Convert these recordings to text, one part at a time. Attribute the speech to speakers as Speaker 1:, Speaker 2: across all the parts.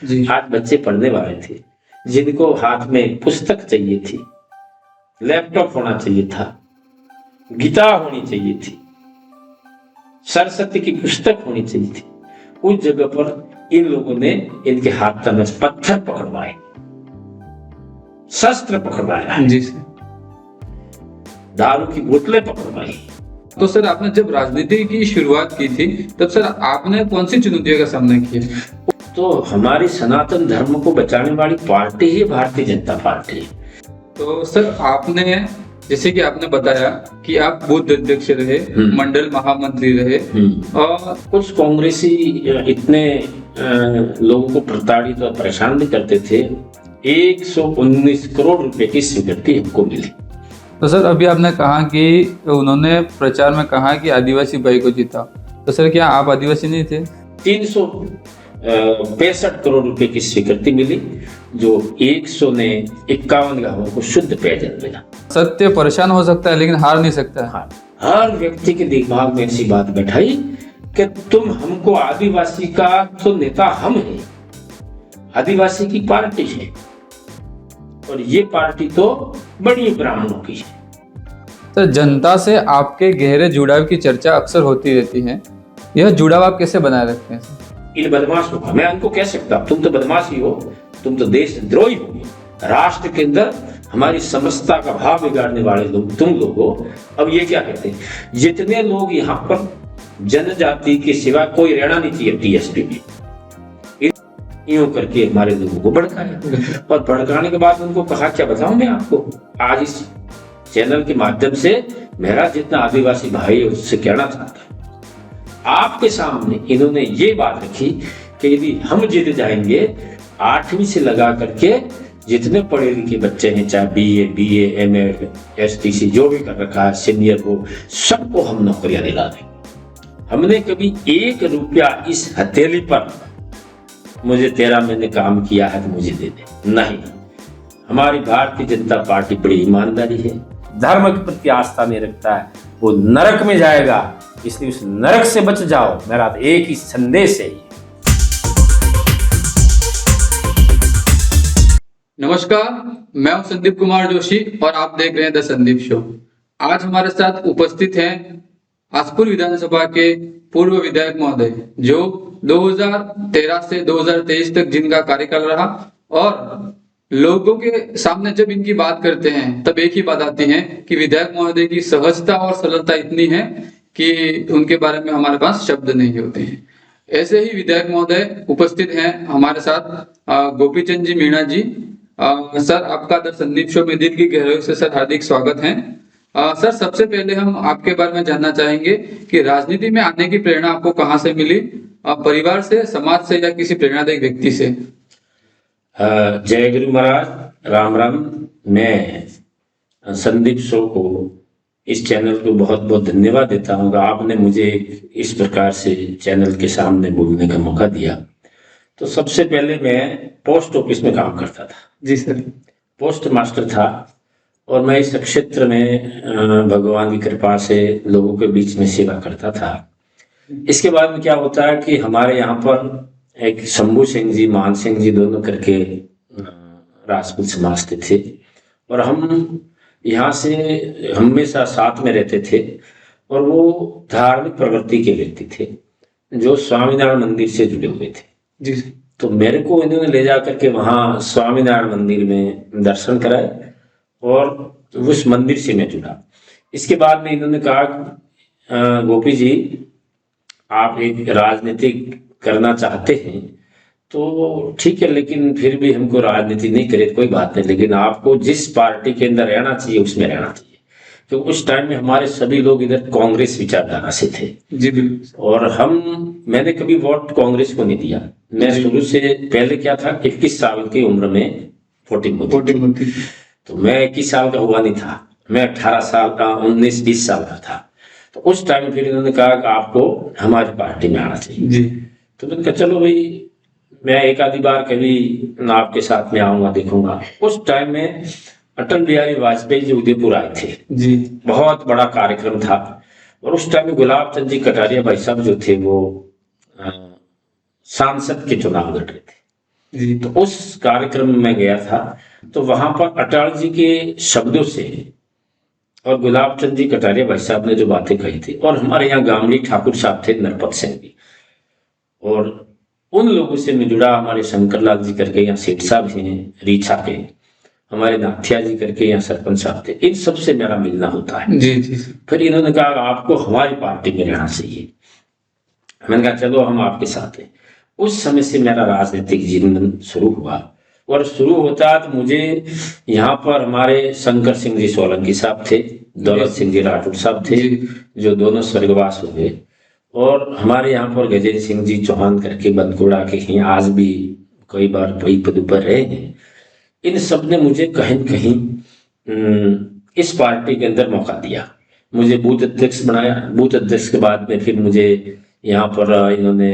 Speaker 1: जी।
Speaker 2: आज बच्चे पढ़ने वाले थे, जिनको हाथ में पुस्तक चाहिए थी, लैपटॉप होना चाहिए था, गीता होनी चाहिए थी, सरस्वती की पुस्तक होनी चाहिए थी, उस जगह पर इन लोगों ने इनके हाथ में पत्थर पकड़वाए, शस्त्र पकड़वाया है,
Speaker 1: जी सर।
Speaker 2: दारू की बोतलें पकड़वाई।
Speaker 1: तो सर आपने जब राजनीति की शुरुआत की थी तब सर आपने कौन सी चुनौतियों का सामना किया?
Speaker 2: तो हमारी सनातन धर्म को बचाने वाली पार्टी ही भारतीय जनता पार्टी है।
Speaker 1: तो सर आपने जैसे कि आपने बताया कि आप बूथ अध्यक्ष रहे, मंडल महामंत्री रहे और
Speaker 2: कुछ कांग्रेसी इतने लोगों को प्रताड़ित और परेशान भी करते थे। 119 करोड़ रुपए की स्वीकृति हमको मिली।
Speaker 1: तो सर अभी आपने कहा कि उन्होंने प्रचार में कहा कि आदिवासी भाई को जीता, तो सर क्या आप आदिवासी नहीं थे?
Speaker 2: 365 करोड़ रुपए की स्वीकृति मिली, जो 151 गांवों को शुद्ध पेयजल मिला।
Speaker 1: सत्य परेशान हो सकता है लेकिन हार नहीं सकता है।
Speaker 2: हाँ, हर व्यक्ति के दिमाग में ऐसी बात बैठाई कि तुम हमको, आदिवासी का तो नेता हम हैं, आदिवासी की पार्टी है और ये पार्टी तो बड़ी ब्राह्मणों की है।
Speaker 1: तो जनता से आपके गहरे जुड़ाव की चर्चा अक्सर होती रहती है, यह जुड़ाव आप कैसे बनाए रखते हैं?
Speaker 2: इन बदमाशों का मैं उनको कह सकता, तुम तो बदमाश ही हो, तुम तो देशद्रोही हो, राष्ट्र के अंदर हमारी समरसता का भाव बिगाड़ने वाले लोग तुम लोग हो। अब ये क्या कहते हैं, जितने लोग यहाँ पर जनजाति के सिवा कोई रहना नहीं चाहिए टीएसपी में, यूं करके हमारे लोगों को भड़काया और भड़काने के बाद उनको कहा, क्या बताऊं मैं आपको, आज इस चैनल के माध्यम से मेरा जितना आदिवासी भाई है उससे कहना चाहता हूं, आपके सामने इन्होंने ये बात रखी कि यदि हम जीत जाएंगे 8वीं से लगा करके जितने पढ़े लिखे बच्चे हैं, चाहे बीए, एमए, एसटीसी जो भी कर रखा है, सीनियर हो, सबको हम नौकरियां दिला दें। हमने कभी 1 रुपया इस हथेली पर, मुझे 13 महीने काम किया है तो मुझे दे दे, नहीं। हमारी भारतीय जनता पार्टी बड़ी ईमानदारी है, धर्म के प्रति आस्था नहीं रखता है, वो नरक में जाएगा, इसलिए उस नरक से बच जाओ, मेरा तो एक ही संदेश है।
Speaker 1: नमस्कार, मैं हूं संदीप कुमार जोशी और आप देख रहे हैं द संदीप शो। आज हमारे साथ उपस्थित हैं आसपुर विधानसभा के पूर्व विधायक महोदय, जो 2013 से 2023 तक जिनका कार्यकाल रहा, और लोगों के सामने जब इनकी बात करते हैं तब एक ही बात आती है कि विधायक महोदय की सहजता और सरलता इतनी है कि उनके बारे में हमारे पास शब्द नहीं होते हैं। ऐसे ही विधायक महोदय उपस्थित हैं हमारे साथ गोपी चंद जी मीणा जी। सर आपका द संदीप शो में दिल की गहराई से सर हार्दिक स्वागत है। सर सबसे पहले हम आपके बारे में जानना चाहेंगे कि राजनीति में आने की प्रेरणा आपको कहाँ से मिली, परिवार से, समाज से या किसी प्रेरणादायक व्यक्ति से?
Speaker 2: जय गुरु महाराज, राम राम। मैं संदीप शो को, इस चैनल को बहुत बहुत धन्यवाद देता हूँ। आपने मुझे इस प्रकार से चैनल के सामने बोलने का मौका दिया। तो सबसे पहले मैं पोस्ट ऑफिस में काम करता था।
Speaker 1: जी सर।
Speaker 2: पोस्ट मास्टर था और मैं इस क्षेत्र में भगवान की कृपा से लोगों के बीच में सेवा करता था। इसके बाद में क्या होता है कि हमारे यहाँ पर एक शंभू सिंह जी, मान सिंह जी दोनों करके राजपूत समाज के थे और हम यहाँ से हमेशा साथ में रहते थे और वो धार्मिक प्रवृत्ति के व्यक्ति थे जो स्वामीनारायण मंदिर से जुड़े हुए थे।
Speaker 1: जी।
Speaker 2: तो मेरे को इन्होंने ले जा करके वहाँ स्वामीनारायण मंदिर में दर्शन कराए और उस मंदिर से मैं जुड़ा। इसके बाद में इन्होंने कहा, गोपी जी आप एक राजनीति करना चाहते हैं तो ठीक है, लेकिन फिर भी हमको राजनीति नहीं करे कोई बात नहीं, लेकिन आपको जिस पार्टी के अंदर रहना चाहिए उसमें रहना चाहिए। तो उस टाइम में हमारे सभी लोग इधर कांग्रेस विचारधारा से थे।
Speaker 1: जी बिल्कुल।
Speaker 2: और मैंने कभी वोट कांग्रेस को नहीं दिया। मैं शुरू से, पहले क्या था, 21 साल की उम्र में वोटिंग होती, तो मैं 21 साल का हुआ नहीं था, मैं 18 साल का, 19-20 साल का था। तो उस टाइम फिर इन्होंने कहा कि आपको हमारी पार्टी में आना चाहिए।
Speaker 1: जी।
Speaker 2: तो मैंने कहा चलो भाई, मैं एक आधी बार कभी आपके साथ में आऊंगा, देखूंगा। उस टाइम में अटल बिहारी वाजपेयी जी उदयपुर आए थे।
Speaker 1: जी।
Speaker 2: बहुत बड़ा कार्यक्रम था और उस टाइम में गुलाब चंद जी कटारिया भाई साहब जो थे वो सांसद के चुनाव लड़ रहे थे।
Speaker 1: जी
Speaker 2: तो उस कार्यक्रम में मैं गया था, तो वहां पर अटल जी के शब्दों से और गुलाब चंद जी कटारिया भाई साहब ने जो बातें कही थी, और हमारे यहाँ गामड़ी ठाकुर साहब थे, नरपत सिंह जी, और उन लोगों से मैं जुड़ा। हमारे शंकर लाल जी करके यहाँ सेठ साहब हैं रीछा के, हमारे नाथिया जी करके यहाँ सरपंच साहब थे, इन सबसे मेरा मिलना होता है।
Speaker 1: जी जी जी।
Speaker 2: फिर इन्होंने कहा आपको हमारी पार्टी में रहना चाहिए। मैंने कहा चलो हम आपके साथ हैं। उस समय से मेरा राजनीतिक जीवन शुरू हुआ, और शुरू होता तो मुझे यहाँ पर हमारे शंकर सिंह जी सोलंकी साहब थे, दौलत सिंह जी राठौर साहब थे,
Speaker 1: जी
Speaker 2: जो दोनों स्वर्गवास हो गए, और हमारे यहाँ पर गजेंद्र सिंह जी चौहान करके बंदकोड़ा के हैं, आज भी कई बार वही पद पर रहे हैं। इन सब ने मुझे कहीं न कहीं इस पार्टी के अंदर मौका दिया, मुझे बूथ अध्यक्ष बनाया। बूथ अध्यक्ष के बाद में फिर मुझे यहाँ पर इन्होंने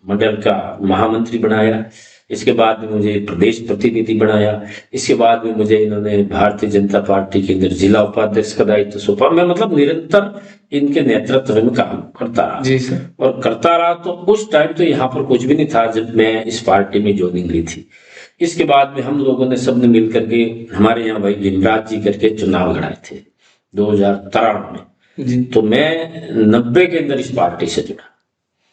Speaker 2: मंडल का महामंत्री बनाया, इसके बाद में मुझे प्रदेश प्रतिनिधि बनाया, इसके बाद में मुझे इन्होंने भारतीय जनता पार्टी के अंदर जिला उपाध्यक्ष का दायित्व सौंपा। मैं मतलब निरंतर इनके नेतृत्व में काम करता रहा
Speaker 1: जी सर।
Speaker 2: और करता रहा। तो उस टाइम तो यहाँ पर कुछ भी नहीं था जब मैं इस पार्टी में ज्वाइनिंग ली थी। इसके बाद में हम लोगों ने सबने मिल करके हमारे यहाँ भाई भीमराज जी करके चुनाव लड़ाए थे 2013 में।
Speaker 1: जी
Speaker 2: तो मैं 90 के अंदर इस पार्टी से जुड़ा,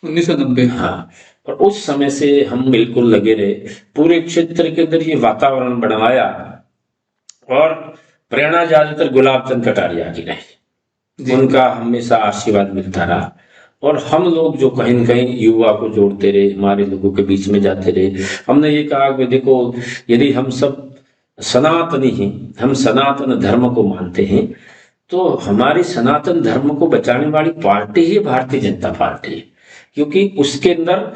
Speaker 1: 1990।
Speaker 2: हाँ, और उस समय से हम बिल्कुल लगे रहे, पूरे क्षेत्र के अंदर ये वातावरण बनवाया, और प्रेरणा ज्यादातर गुलाब चंद कटारिया की रही, उनका हमेशा आशीर्वाद मिलता रहा। और हम लोग जो कहीं न कहीं युवा को जोड़ते रहे, हमारे लोगों के बीच में जाते रहे। हमने ये कहा कि देखो, यदि हम सब सनातनी हैं, हम सनातन धर्म को मानते हैं, तो हमारी सनातन धर्म को बचाने वाली पार्टी ही भारतीय जनता पार्टी है, क्योंकि उसके अंदर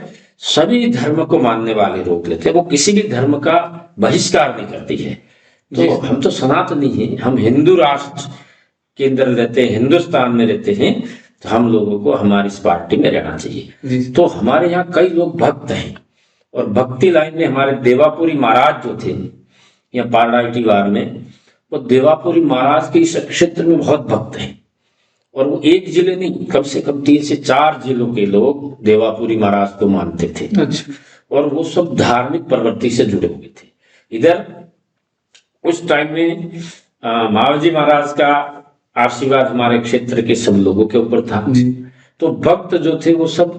Speaker 2: सभी धर्म को मानने वाले लोग रहते हैं, वो किसी भी धर्म का बहिष्कार नहीं करती है। तो हम तो सनातनी हैं, हम हिंदू राष्ट्र के अंदर रहते हैं, हिंदुस्तान में रहते हैं, तो हम लोगों को हमारी इस पार्टी में रहना चाहिए। तो हमारे यहाँ कई लोग भक्त हैं, और भक्ति लाइन में हमारे देवापुरी महाराज जो थे या पारडाइटी वार में, वो देवापुरी महाराज के इस क्षेत्र में बहुत भक्त हैं, और वो एक जिले नहीं, कम से कम 3 से 4 जिलों के लोग देवापुरी महाराज को मानते थे।
Speaker 1: अच्छा।
Speaker 2: और वो सब धार्मिक प्रवृत्ति से जुड़े हुए थे। इधर उस टाइम में महाराजी महाराज का आशीर्वाद हमारे क्षेत्र के सब लोगों के ऊपर था।
Speaker 1: जी
Speaker 2: तो भक्त जो थे वो सब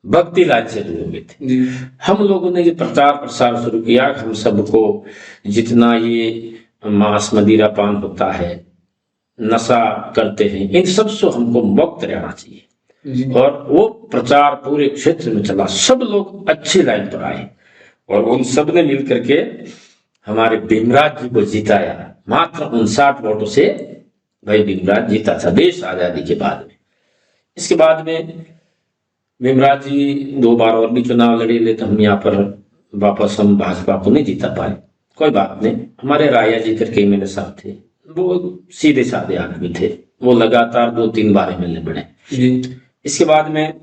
Speaker 2: भक्ति लाइन से जुड़े हुए थे।
Speaker 1: जी।
Speaker 2: हम लोगों ने ये प्रचार प्रसार शुरू किया, हम सबको जितना ये मांस मदिरा पान होता है, नशा करते हैं, इन सब से हमको मुक्त रहना चाहिए।
Speaker 1: जी।
Speaker 2: और वो प्रचार पूरे क्षेत्र में चला, सब लोग अच्छी लाइन पर आए, और उन सब ने मिल करके हमारे भीमराज जी को जिताया। मात्र 59 वोटों से भाई भीमराज जीता था देश आजादी के बाद में। इसके बाद में भीमराज जी 2 बार और भी चुनाव लड़े, लेकिन हम यहाँ पर वापस हम भाजपा को नहीं जीता पाए। कोई बात नहीं, हमारे राया जी करके मेरे साथ थे, वो सीधे साधे आदमी थे, वो लगातार 2-3 बार एमएलए बने। इसके बाद में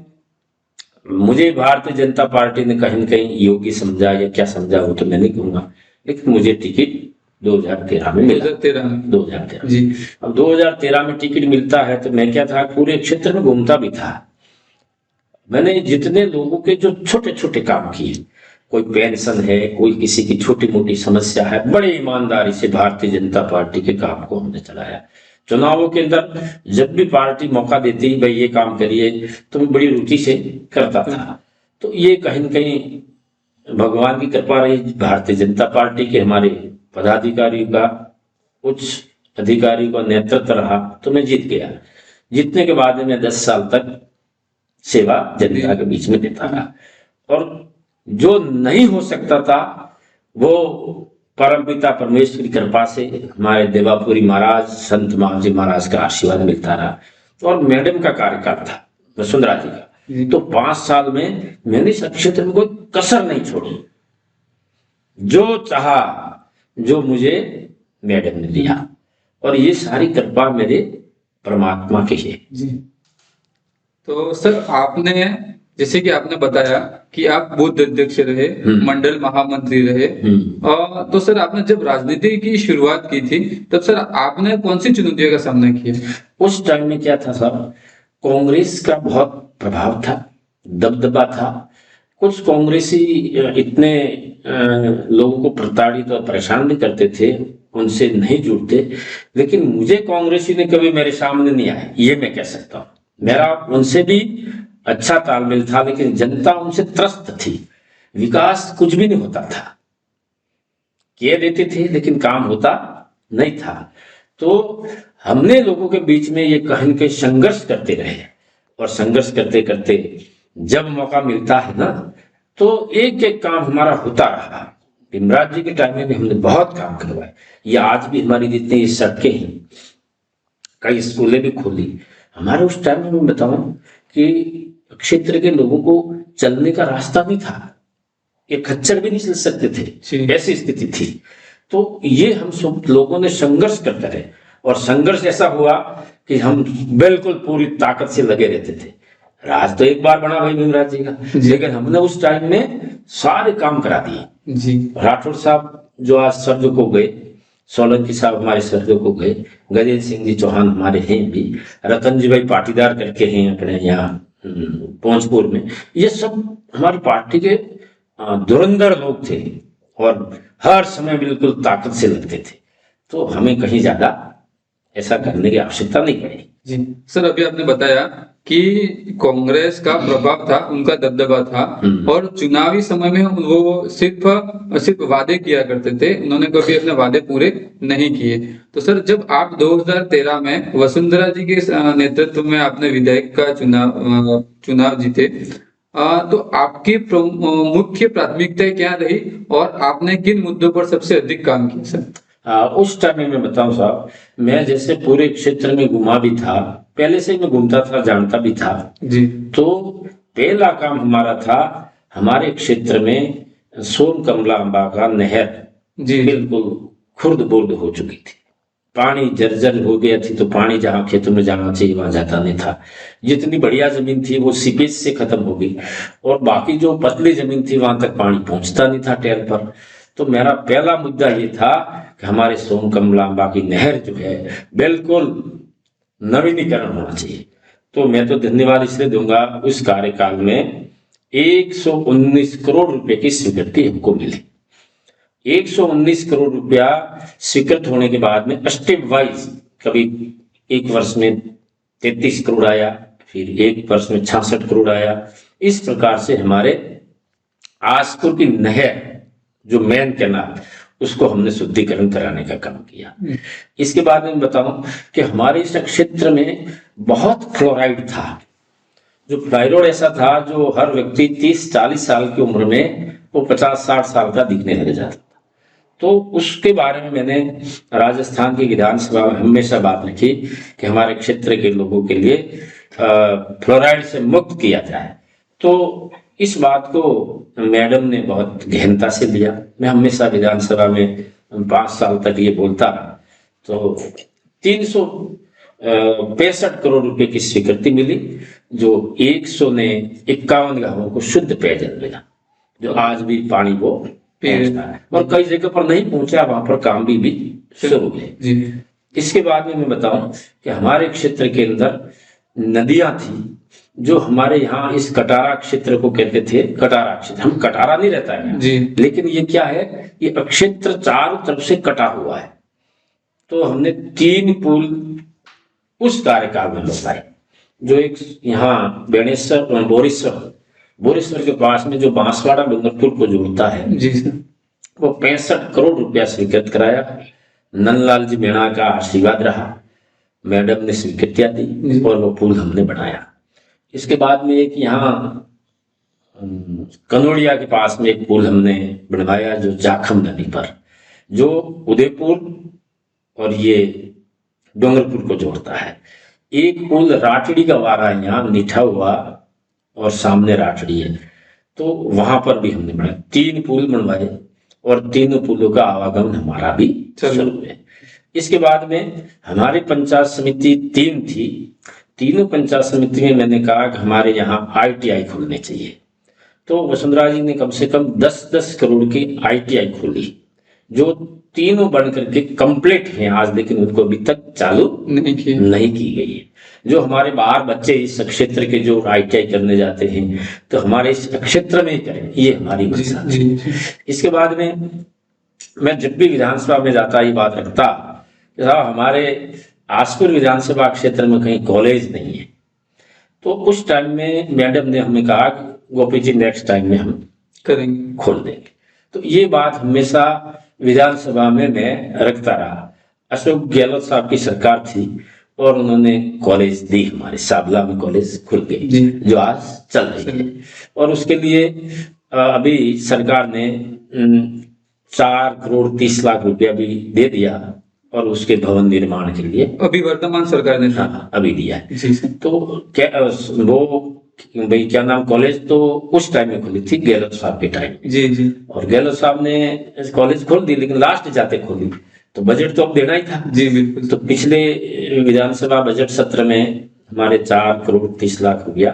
Speaker 2: मुझे भारतीय जनता पार्टी ने कहीं न कहीं योग्य समझा, या क्या समझा वो तो मैं नहीं कहूंगा, लेकिन मुझे टिकट 2013 में मिला। 2013
Speaker 1: जी।
Speaker 2: अब 2013 में टिकट मिलता है, तो मैं क्या था, पूरे क्षेत्र में घूमता भी था। मैंने जितने लोगों के जो छोटे छोटे काम किए, कोई पेंशन है, कोई किसी की छोटी मोटी समस्या है, बड़े ईमानदारी से भारतीय जनता पार्टी के काम को हमने चलाया। चुनावों के अंदर जब भी पार्टी मौका देती, भाई ये काम करिए, तो मैं बड़ी रुचि से करता था। तो ये कहीं न कहीं भगवान की कृपा रही, भारतीय जनता पार्टी के हमारे पदाधिकारियों का, उच्च अधिकारियों का नेतृत्व रहा, तो मैं जीत गया। जीतने के बाद मैं 10 साल तक सेवा जनता के बीच में देता रहा, और जो नहीं हो सकता था वो परमपिता परमेश्वर की कृपा से हमारे देवापुरी महाराज संत महाजी महाराज का आशीर्वाद मिलता रहा। और मैडम का कार्यकाल था वसुंधरा जी का, तो 5 साल में मैंने इस क्षेत्र में कोई कसर नहीं छोड़ी, जो चाहा जो मुझे मैडम ने दिया, और ये सारी कृपा मेरे परमात्मा की है।
Speaker 1: जी। तो सर आपने, जैसे कि आपने बताया कि आप बूथ अध्यक्ष रहे, मंडल महामंत्री रहे, तो सर आपने जब राजनीति की शुरुआत की थी, तब सर आपने कौन सी चुनौतियों का सामना किया?
Speaker 2: उस टाइम में क्या था सर, कांग्रेस का बहुत प्रभाव था, दबदबा था, कुछ कांग्रेसी इतने लोगों को प्रताड़ित और परेशान भी करते थे, उनसे नहीं जुड़ते, लेकिन मुझे कांग्रेसी ने कभी मेरे सामने नहीं आए, ये मैं कह सकता हूँ। मेरा उनसे भी अच्छा तालमेल था, लेकिन जनता उनसे त्रस्त थी, विकास कुछ भी नहीं होता था, कह देते थे लेकिन काम होता नहीं था। तो हमने लोगों के बीच में ये कहीं के संघर्ष करते रहे, और संघर्ष करते करते जब मौका मिलता है ना, तो एक एक काम हमारा होता रहा। भीमराव जी के टाइम में भी हमने बहुत काम करवाए, ये आज भी हमारी जितनी सड़कें हैं, कई स्कूलें भी खोली। हमारे उस टाइम में मैं बताऊं कि क्षेत्र के लोगों को चलने का रास्ता नहीं था, एक खच्चर भी नहीं चल सकते थे, ऐसी स्थिति थी। तो ये हम सब लोगों ने संघर्ष करते रहे, और संघर्ष ऐसा हुआ कि हम बिल्कुल पूरी ताकत से लगे रहते थे। राज तो एक बार बना भाई भीमराव जी का, लेकिन हमने उस टाइम में सारे काम करा दिए जी। राठौर साहब जो आज स्वर्ग को गए, सोलंकी साहब हमारे स्वर्ग को गए, गजेंद्र सिंह जी चौहान हमारे हैं भी, रतन जी भाई पाटीदार करके हैं अपने यहाँ पहुंचपुर में, ये सब हमारी पार्टी के धुरंधर लोग थे, और हर समय बिल्कुल ताकत से लगते थे। तो हमें कहीं ज्यादा ऐसा करने की आवश्यकता नहीं पड़ी
Speaker 1: जी। सर, अभी आपने बताया कि कांग्रेस का प्रभाव था, उनका दबदबा था, और चुनावी समय में वो सिर्फ वादे किया करते थे, उन्होंने कभी अपने वादे पूरे नहीं किए। तो सर, जब आप 2013 में वसुंधरा जी के नेतृत्व में आपने विधायक का चुनाव जीते, तो आपकी मुख्य प्राथमिकताएं क्या रही, और आपने किन मुद्दों पर सबसे अधिक काम किया सर?
Speaker 2: उस टाइम में मैं बताऊं साहब, मैं जैसे पूरे क्षेत्र में घुमा भी था, पहले से मैं घूमता था, जानता भी था जी। तो पहला काम हमारा था, हमारे क्षेत्र में सोन कमला अंबा का नहर जी बिल्कुल खुर्द बुर्द हो चुकी थी, पानी जर्जर हो गया थी, तो पानी जहाँ खेतों में जाना चाहिए वहां जाता नहीं था। जितनी बढ़िया जमीन थी वो सीपेज से खत्म हो गई, और बाकी जो पतली जमीन थी वहां तक पानी पहुंचता नहीं था टेल पर। तो मेरा पहला मुद्दा ये था कि हमारे सोन कमलांबा की नहर जो है बिल्कुल नवीनीकरण होना चाहिए। तो मैं तो धन्यवाद इसलिए दूंगा, उस कार्यकाल में 119 करोड़ रुपए की स्वीकृति हमको मिली। 119 करोड़ रुपया स्वीकृत होने के बाद में स्टेप वाइज, कभी एक वर्ष में 33 करोड़ आया, फिर एक वर्ष में 66 करोड़ आया। इस प्रकार से हमारे आसपुर की नहर जो मेन कैनाल, उसको हमने शुद्धिकरण कराने का काम किया। इसके बाद में बताऊं कि हमारे इस क्षेत्र में बहुत फ्लोराइड था, जो फ्लोराइड ऐसा था जो हर व्यक्ति 30-40 साल की उम्र में वो 50-60 साल का दिखने लग जाता था। तो उसके बारे में मैंने राजस्थान की विधानसभा में हमेशा बात रखी कि हमारे क्षेत्र के लोगों के लिए फ्लोराइड से मुक्त किया जाए। तो इस बात को मैडम ने बहुत गहनता से लिया। मैं हमेशा विधानसभा में 5 साल तक ये बोलता रहा। तो 365 करोड़ रुपए की स्वीकृति मिली, जो 151 गांवों को शुद्ध पेयजल मिला, जो आज भी पानी वो पहुंचता है, और कई जगह पर नहीं पहुंचा, वहां पर काम भी शुरू हुए। इसके बाद में मैं बताऊं कि हमारे क्षेत्र के अंदर नदियां थी, जो हमारे यहाँ इस कटारा क्षेत्र को कहते थे, कटारा क्षेत्र, हम कटारा नहीं रहता है जी, लेकिन ये क्या है, ये क्षेत्र चारों तरफ से कटा हुआ है। तो हमने 3 पुल उस कार्यकाल में लगवाए, जो एक यहाँ बेणेश्वर बोरेश्वर के पास में जो बांसवाड़ा डूंगरपुर को जोड़ता है जी, वो 65 करोड़ रुपया स्वीकृत कराया। नंदलाल जी मीणा का आशीर्वाद रहा, मैडम ने स्वीकृतियां दी, और वो पुल हमने बनाया। इसके बाद में एक यहाँ कनोड़िया के पास में एक पुल हमने बनवाया, जो जाखम नदी पर, जो उदयपुर और ये डूंगरपुर को जोड़ता है। एक पुल राठड़ी का वारा यहाँ निठा हुआ, और सामने राठड़ी है, तो वहां पर भी हमने बनाया। 3 पुल बनवाए, और 3 पुलों का आवागमन हमारा भी शुरू हुआ। इसके बाद में हमारी पंचायत समिति 3 थी, तीनों पंचायत समिति में मैंने कहा कि हमारे यहाँ ITI खोलने चाहिए। तो वसुंधरा जी ने कम से कम 10-10 करोड़ की ITI खोली, जो तीनों बन करके कंप्लीट हैं आज, लेकिन उनको अभी तक चालू
Speaker 1: नहीं किए।
Speaker 2: नहीं की गई है। जो हमारे बाहर बच्चे इस क्षेत्र के जो ITI करने जाते हैं तो हमारे इस क्षेत्र में ही करें, ये हमारी
Speaker 1: जी
Speaker 2: मंशा
Speaker 1: जी
Speaker 2: है।
Speaker 1: जी
Speaker 2: इसके बाद में मैं जब भी विधानसभा में जाता ये बात रखता कि साहब हमारे आसपुर विधानसभा क्षेत्र में कहीं कॉलेज नहीं है। तो उस टाइम में मैडम ने हमें कहा कि गोपी जी नेक्स्ट टाइम में हम
Speaker 1: करेंगे।
Speaker 2: खोल देंगे। तो ये बात हमेशा विधानसभा में मैं रखता रहा। अशोक गहलोत साहब की सरकार थी और उन्होंने कॉलेज दी, हमारे साबला में कॉलेज खुल
Speaker 1: जी।
Speaker 2: गई जो आज चल रही है। और उसके लिए अभी सरकार ने 4,30,00,000 रुपया भी दे दिया और उसके भवन निर्माण के लिए
Speaker 1: अभी वर्तमान सरकार ने
Speaker 2: हाँ अभी दिया है।
Speaker 1: जी सर।
Speaker 2: तो क्या वो भाई क्या नाम कॉलेज तो उस टाइम में खुली थी गहलोत साहब के टाइम में।
Speaker 1: जी जी
Speaker 2: और गहलोत साहब ने कॉलेज खोल दी लेकिन लास्ट जाते खोली, तो बजट तो अब देना ही था।
Speaker 1: जी बिल्कुल।
Speaker 2: तो पिछले विधानसभा बजट सत्र में हमारे 4,30,00,000 रुपया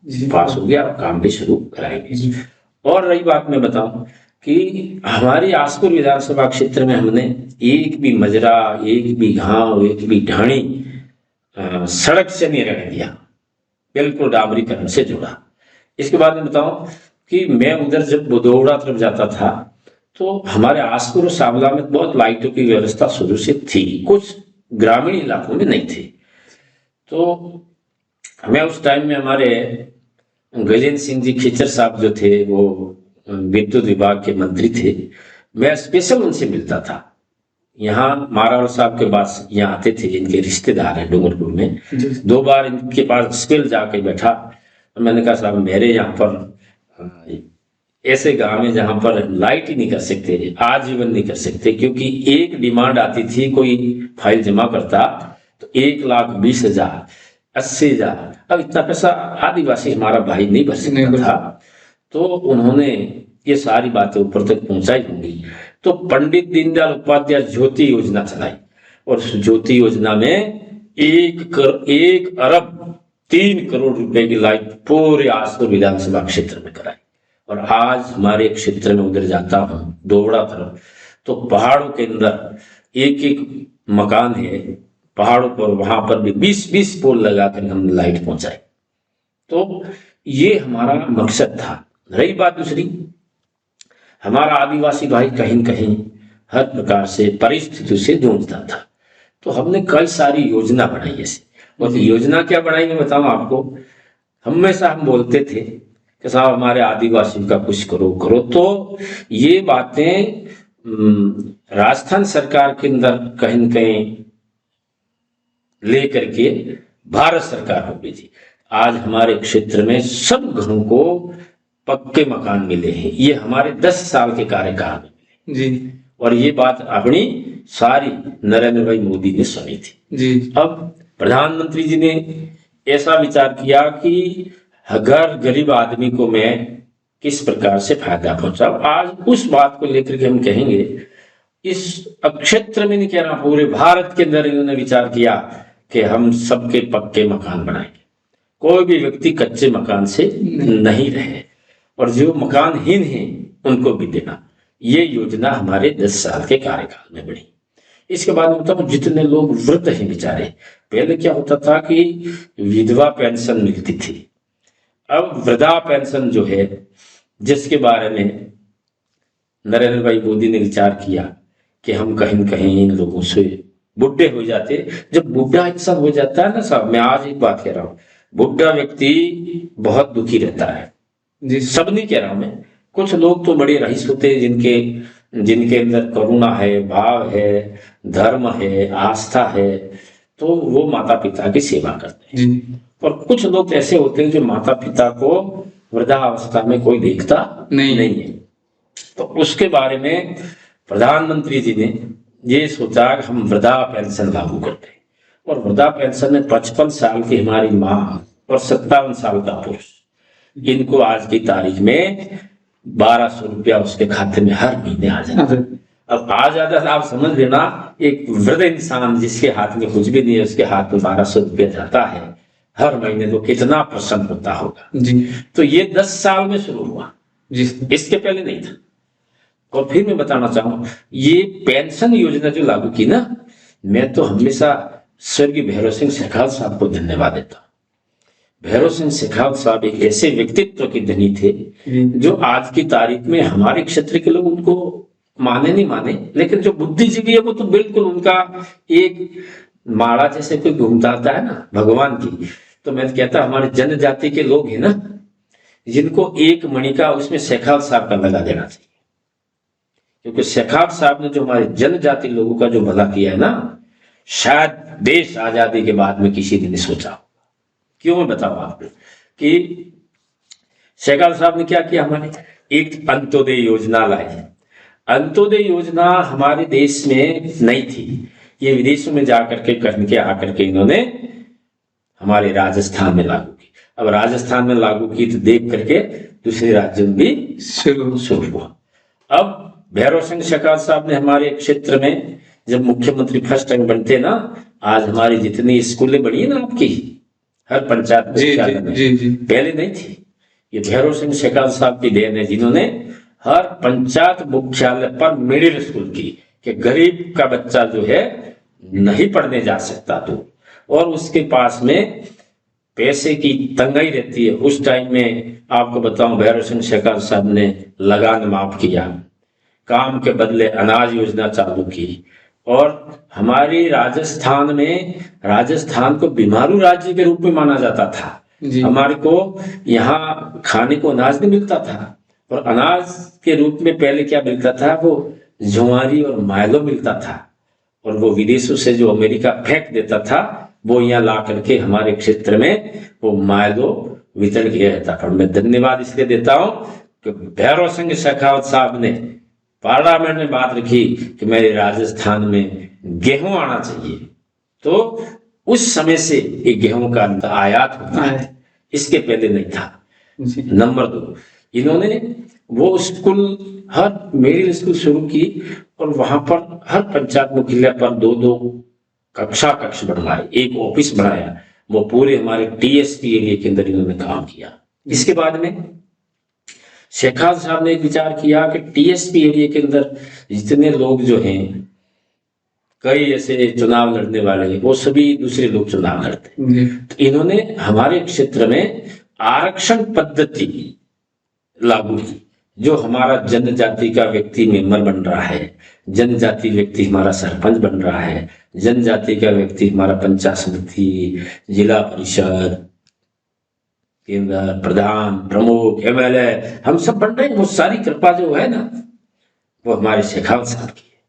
Speaker 1: जी
Speaker 2: पास हो गया और काम भी शुरू कराएंगे।
Speaker 1: जी
Speaker 2: और रही बात मैं बताऊं कि हमारी आसपुर विधानसभा क्षेत्र में हमने एक भी मजरा, एक भी गांव, एक भी ढाणी सड़क से नहीं रहने दिया, बिल्कुल डामरीकरण से जुड़ा। इसके बाद में बताऊं कि मैं उधर जब बुदौड़ा तरफ जाता था तो हमारे आसपुर और सावला में बहुत लाइटों की व्यवस्था शुरू से थी, कुछ ग्रामीण इलाकों में नहीं थी। तो मैं उस टाइम में हमारे गजेंद्र सिंह जी खिचर साहब जो थे वो विद्युत विभाग के मंत्री थे, मैं स्पेशल उनसे मिलता था। यहाँ मारावल साहब के पास यहाँ आते थे, इनके रिश्तेदार हैं डूंगरपुर में। 2 बार इनके पास स्पेशल जाके बैठा और मैंने कहा साहब मेरे यहाँ पर ऐसे गांव में जहां पर लाइट ही नहीं कर सकते, आजीवन नहीं कर सकते, क्योंकि एक डिमांड आती थी, कोई फाइल जमा करता तो 1,20,000 80,000, अब इतना पैसा आदिवासी हमारा भाई नहीं भर सकता था। तो उन्होंने ये सारी बातें ऊपर तक पहुंचाई होंगी। तो पंडित दीनदयाल उपाध्याय ज्योति योजना चलाई और उस ज्योति योजना में 1 अरब 3 करोड़ रुपए की लाइट पूरे आसपुर विधानसभा क्षेत्र में कराई। और आज हमारे क्षेत्र में उधर जाता हूँ दोवड़ा तरफ तो पहाड़ों के अंदर एक मकान है पहाड़ों पर, वहां पर भी 20-20 पोल लगाकर हमने लाइट पहुंचाई। तो ये हमारा मकसद था। रही बात दूसरी, हमारा आदिवासी भाई कहीं न कहीं हर प्रकार से परिस्थितियों से जूझता था, तो हमने कई सारी योजना बनाई ऐसे। और योजना क्या बनाई मैं बताऊं आपको, हमेशा हम बोलते थे कि साहब हमारे आदिवासियों का कुछ करो। तो ये बातें राजस्थान सरकार के अंदर कहीं न कहीं लेकर के भारत सरकार को भेजी। आज हमारे क्षेत्र में सब घरों को पक्के मकान मिले हैं, ये हमारे 10 साल के कार्यकाल में मिले
Speaker 1: जी। और
Speaker 2: ये बात अपनी सारी नरेंद्र भाई मोदी ने सुनी थी
Speaker 1: जी।
Speaker 2: अब प्रधानमंत्री जी ने ऐसा विचार किया कि हर गरीब आदमी को मैं किस प्रकार से फायदा पहुंचाऊं। आज उस बात को लेकर के हम कहेंगे, इस क्षेत्र में नहीं कह रहा, पूरे भारत के अंदर इन्होंने विचार किया कि हम सबके पक्के मकान बनाएंगे, कोई भी व्यक्ति कच्चे मकान से नहीं रहे, और जो मकानहीन हैं उनको भी देना। ये योजना हमारे 10 साल के कार्यकाल में बनी। इसके बाद मतलब जितने लोग वृद्ध हैं बेचारे, पहले क्या होता था कि विधवा पेंशन मिलती थी, अब वृद्धा पेंशन जो है, जिसके बारे में नरेंद्र भाई मोदी ने विचार किया कि हम कहीं न कहीं इन लोगों से बुढ़े हो जाते। जब बुढ़ा इंसान हो जाता है ना साहब, मैं आज एक बात कह रहा हूँ, बुढ़ा व्यक्ति बहुत दुखी रहता है जी, सब नहीं कह रहा हूं मैं, कुछ लोग तो बड़े रईस होते हैं जिनके अंदर करुणा है, भाव है, धर्म है, आस्था है, तो वो माता पिता की सेवा करते हैं जी। और कुछ लोग ऐसे होते हैं जो माता पिता को वृद्धावस्था में कोई देखता नहीं है। तो उसके बारे में प्रधानमंत्री जी ने ये सोचा कि हम वृद्धा पेंशन लागू करते हैं, और वृद्धा पेंशन में 55 साल की हमारी माँ और 57 साल का पुरुष, इनको आज की तारीख में 1200 रुपया उसके खाते में हर महीने आ जाता है। अब आ जाता है, आप समझ लेना, एक वृद्ध इंसान जिसके हाथ में कुछ भी नहीं है, उसके हाथ में 1200 रुपया जाता है हर महीने, तो कितना प्रसन्न होता होगा जी। तो ये 10 साल में शुरू हुआ जी, इसके पहले नहीं था। और फिर मैं बताना चाहूँ, ये पेंशन योजना जो लागू की ना, मैं तो हमेशा स्वर्गीय भैरव सिंह शेखावत साहब को धन्यवाद देता हूं। भैरव सिंह शेखावत साहब एक ऐसे व्यक्तित्व के धनी थे जो आज की तारीख में हमारे क्षेत्र के लोग उनको माने नहीं माने, लेकिन जो बुद्धिजीवी है वो तो बिल्कुल उनका एक माला जैसे कोई घूमता आता है ना भगवान की। तो मैं कहता हमारे जनजाति के लोग हैं ना, जिनको एक मणि का उसमें शेखावत साहब का लगा देना चाहिए, क्योंकि शेखावत साहब ने जो हमारे जनजाति लोगों का जो भला किया है ना, शायद देश आजादी के बाद में किसी ने सोचा होगा। क्यों मैं बताऊं आपको कि शेखावत साहब ने क्या किया, हमारे एक अंत्योदय योजना लाई। अंत्योदय योजना हमारे देश में नहीं थी, ये विदेशों में जाकर के करके आकर के इन्होंने हमारे राजस्थान में लागू की। अब राजस्थान में लागू की तो देख करके दूसरे राज्यों में भी शुरू हुआ। अब भैरव सिंह शेखावत साहब ने हमारे क्षेत्र में जब मुख्यमंत्री फर्स्ट टाइम बनते ना, आज हमारी जितनी स्कूलें बनी है ना आपकी हर पंचायत मुख्यालय में, पहले नहीं थी। ये भैरव सिंह शेखावत साहब की देन है, जिन्होंने हर पंचायत मुख्यालय पर मिडिल स्कूल की, कि गरीब का बच्चा जो है नहीं पढ़ने जा सकता तो, और उसके पास में पैसे की तंगाई रहती है। उस टाइम में आपको बताऊं, भैरव सिंह शेखावत साहब ने लगान माफ किया, काम के बदले अनाज योजना चालू की, और हमारे राजस्थान में, राजस्थान को बीमारू राज्य के रूप में माना जाता था। हमारे को यहाँ खाने को अनाज नहीं मिलता था, और अनाज के रूप में पहले क्या मिलता था, वो ज्वारी और मैलो मिलता था, और वो विदेशों से जो अमेरिका फेंक देता था वो यहाँ ला करके हमारे क्षेत्र में वो मैलो वितरण किया जाता। पर मैं धन्यवाद इसलिए देता हूं कि भैरव सिंह शेखावत साहब ने पार्लियामेंट में बात रखी कि मेरे राजस्थान में गेहूं आना चाहिए, तो उस समय से एक गेहूं का आयात होता है, इसके पहले नहीं था। नंबर 2, इन्होंने वो स्कूल, हर मिडिल स्कूल शुरू की, और वहां पर हर पंचायत मुख्यालय पर 2-2 कक्ष बनवाए, एक ऑफिस बनाया। वो पूरे हमारे टीएसपी एरिया के अंदर इन्होंने काम किया। इसके बाद में शेखावत साहब ने एक विचार किया कि टीएसपी एरिया के अंदर जितने लोग जो हैं, कई ऐसे चुनाव लड़ने वाले, वो सभी दूसरे लोग चुनाव लड़ते, तो इन्होंने हमारे क्षेत्र में आरक्षण पद्धति लागू की। जो हमारा जनजाति का व्यक्ति मेंबर बन रहा है, जनजाति व्यक्ति हमारा सरपंच बन रहा है, जनजाति का व्यक्ति हमारा पंचायत समिति, जिला परिषद, केंद्र प्रधान, प्रमुख, एमएलए, हम सब बन रहे हैं। वो सारी कृपा जो है ना, वो हमारे शेखावत साहब की है।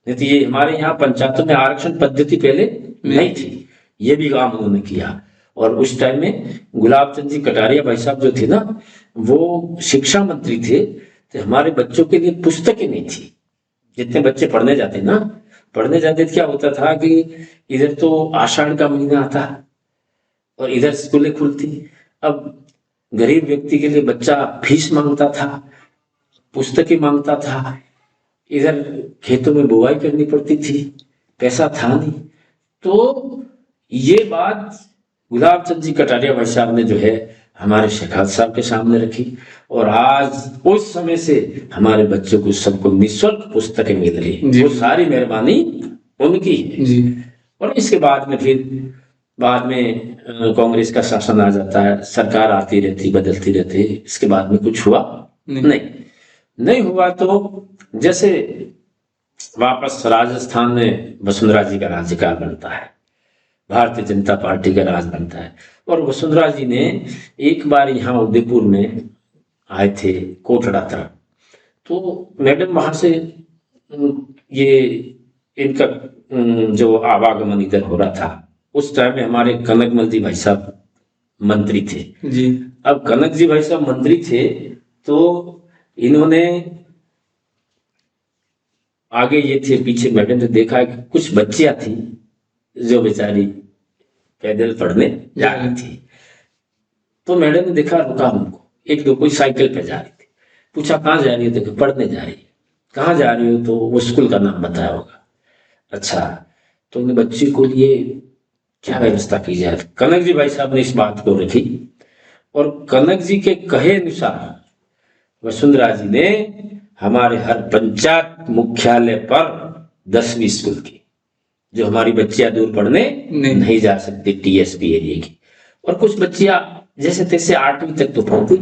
Speaker 2: नहीं तो ये हमारे यहाँ पंचायतों में आरक्षण पद्धति पहले नहीं थी, ये भी काम उन्होंने किया। और उस टाइम में गुलाब चंद जी कटारिया भाई साहब जो थे ना, वो शिक्षा मंत्री थे, तो हमारे बच्चों के लिए पुस्तकें नहीं थी। जितने बच्चे पढ़ने जाते ना, पढ़ने जाते क्या होता था कि इधर तो आषाढ़ का महीना आता और इधर स्कूलें खुलती। अब गरीब व्यक्ति के लिए बच्चा फीस मांगता था, पुस्तकें मांगता था, इधर खेतों में बुआई करनी पड़ती थी, पैसा था नहीं। तो ये बात गुलाब चंद जी कटारिया भाई साहब ने जो है हमारे शेखावत साहब के सामने रखी, और आज उस समय से हमारे बच्चों को सबको निःशुल्क पुस्तकें मिल रही। वो सारी मेहरबानी उनकी है। और इसके बाद में फिर बाद में कांग्रेस का शासन आ जाता है, सरकार आती रहती, बदलती रहती। इसके बाद में कुछ हुआ नहीं हुआ। तो जैसे वापस राजस्थान में वसुंधरा जी का राज्यकाल बनता है, भारतीय जनता पार्टी का राज बनता है, और वसुंधरा जी ने एक बार यहाँ उदयपुर में आए थे, कोटड़ा तरफ। तो मैडम वहां से ये इनका जो आवागमन इधर हो रहा था, उस टाइम में हमारे कनकमल जी भाई साहब मंत्री थे जी। अब कनक जी भाई साहब मंत्री थे, तो इन्होंने आगे ये थे, पीछे मैडम ने देखा कि कुछ बच्चियां थी जो बेचारी पैदल पढ़ने जा रही थी। तो मैडम ने देखा, रुका उनको, एक दो कोई साइकिल पे जा रही थी, पूछा कहाँ जा रही हो? देखो पढ़ने जा रही है। कहाँ जा रही हो? तो वो स्कूल का नाम बताया होगा। अच्छा, तो उन्हें बच्ची को लिए क्या व्यवस्था की जाए? कनक जी भाई साहब ने इस बात को रखी, और कनक जी के कहे अनुसार वसुंधरा जी ने हमारे हर पंचायत मुख्यालय पर 10वीं स्कूल की, जो हमारी बच्चियां दूर पढ़ने नहीं जा सकती टीएसपी एरिया की, और कुछ बच्चियां जैसे तैसे 8वीं तक तो पढ़ती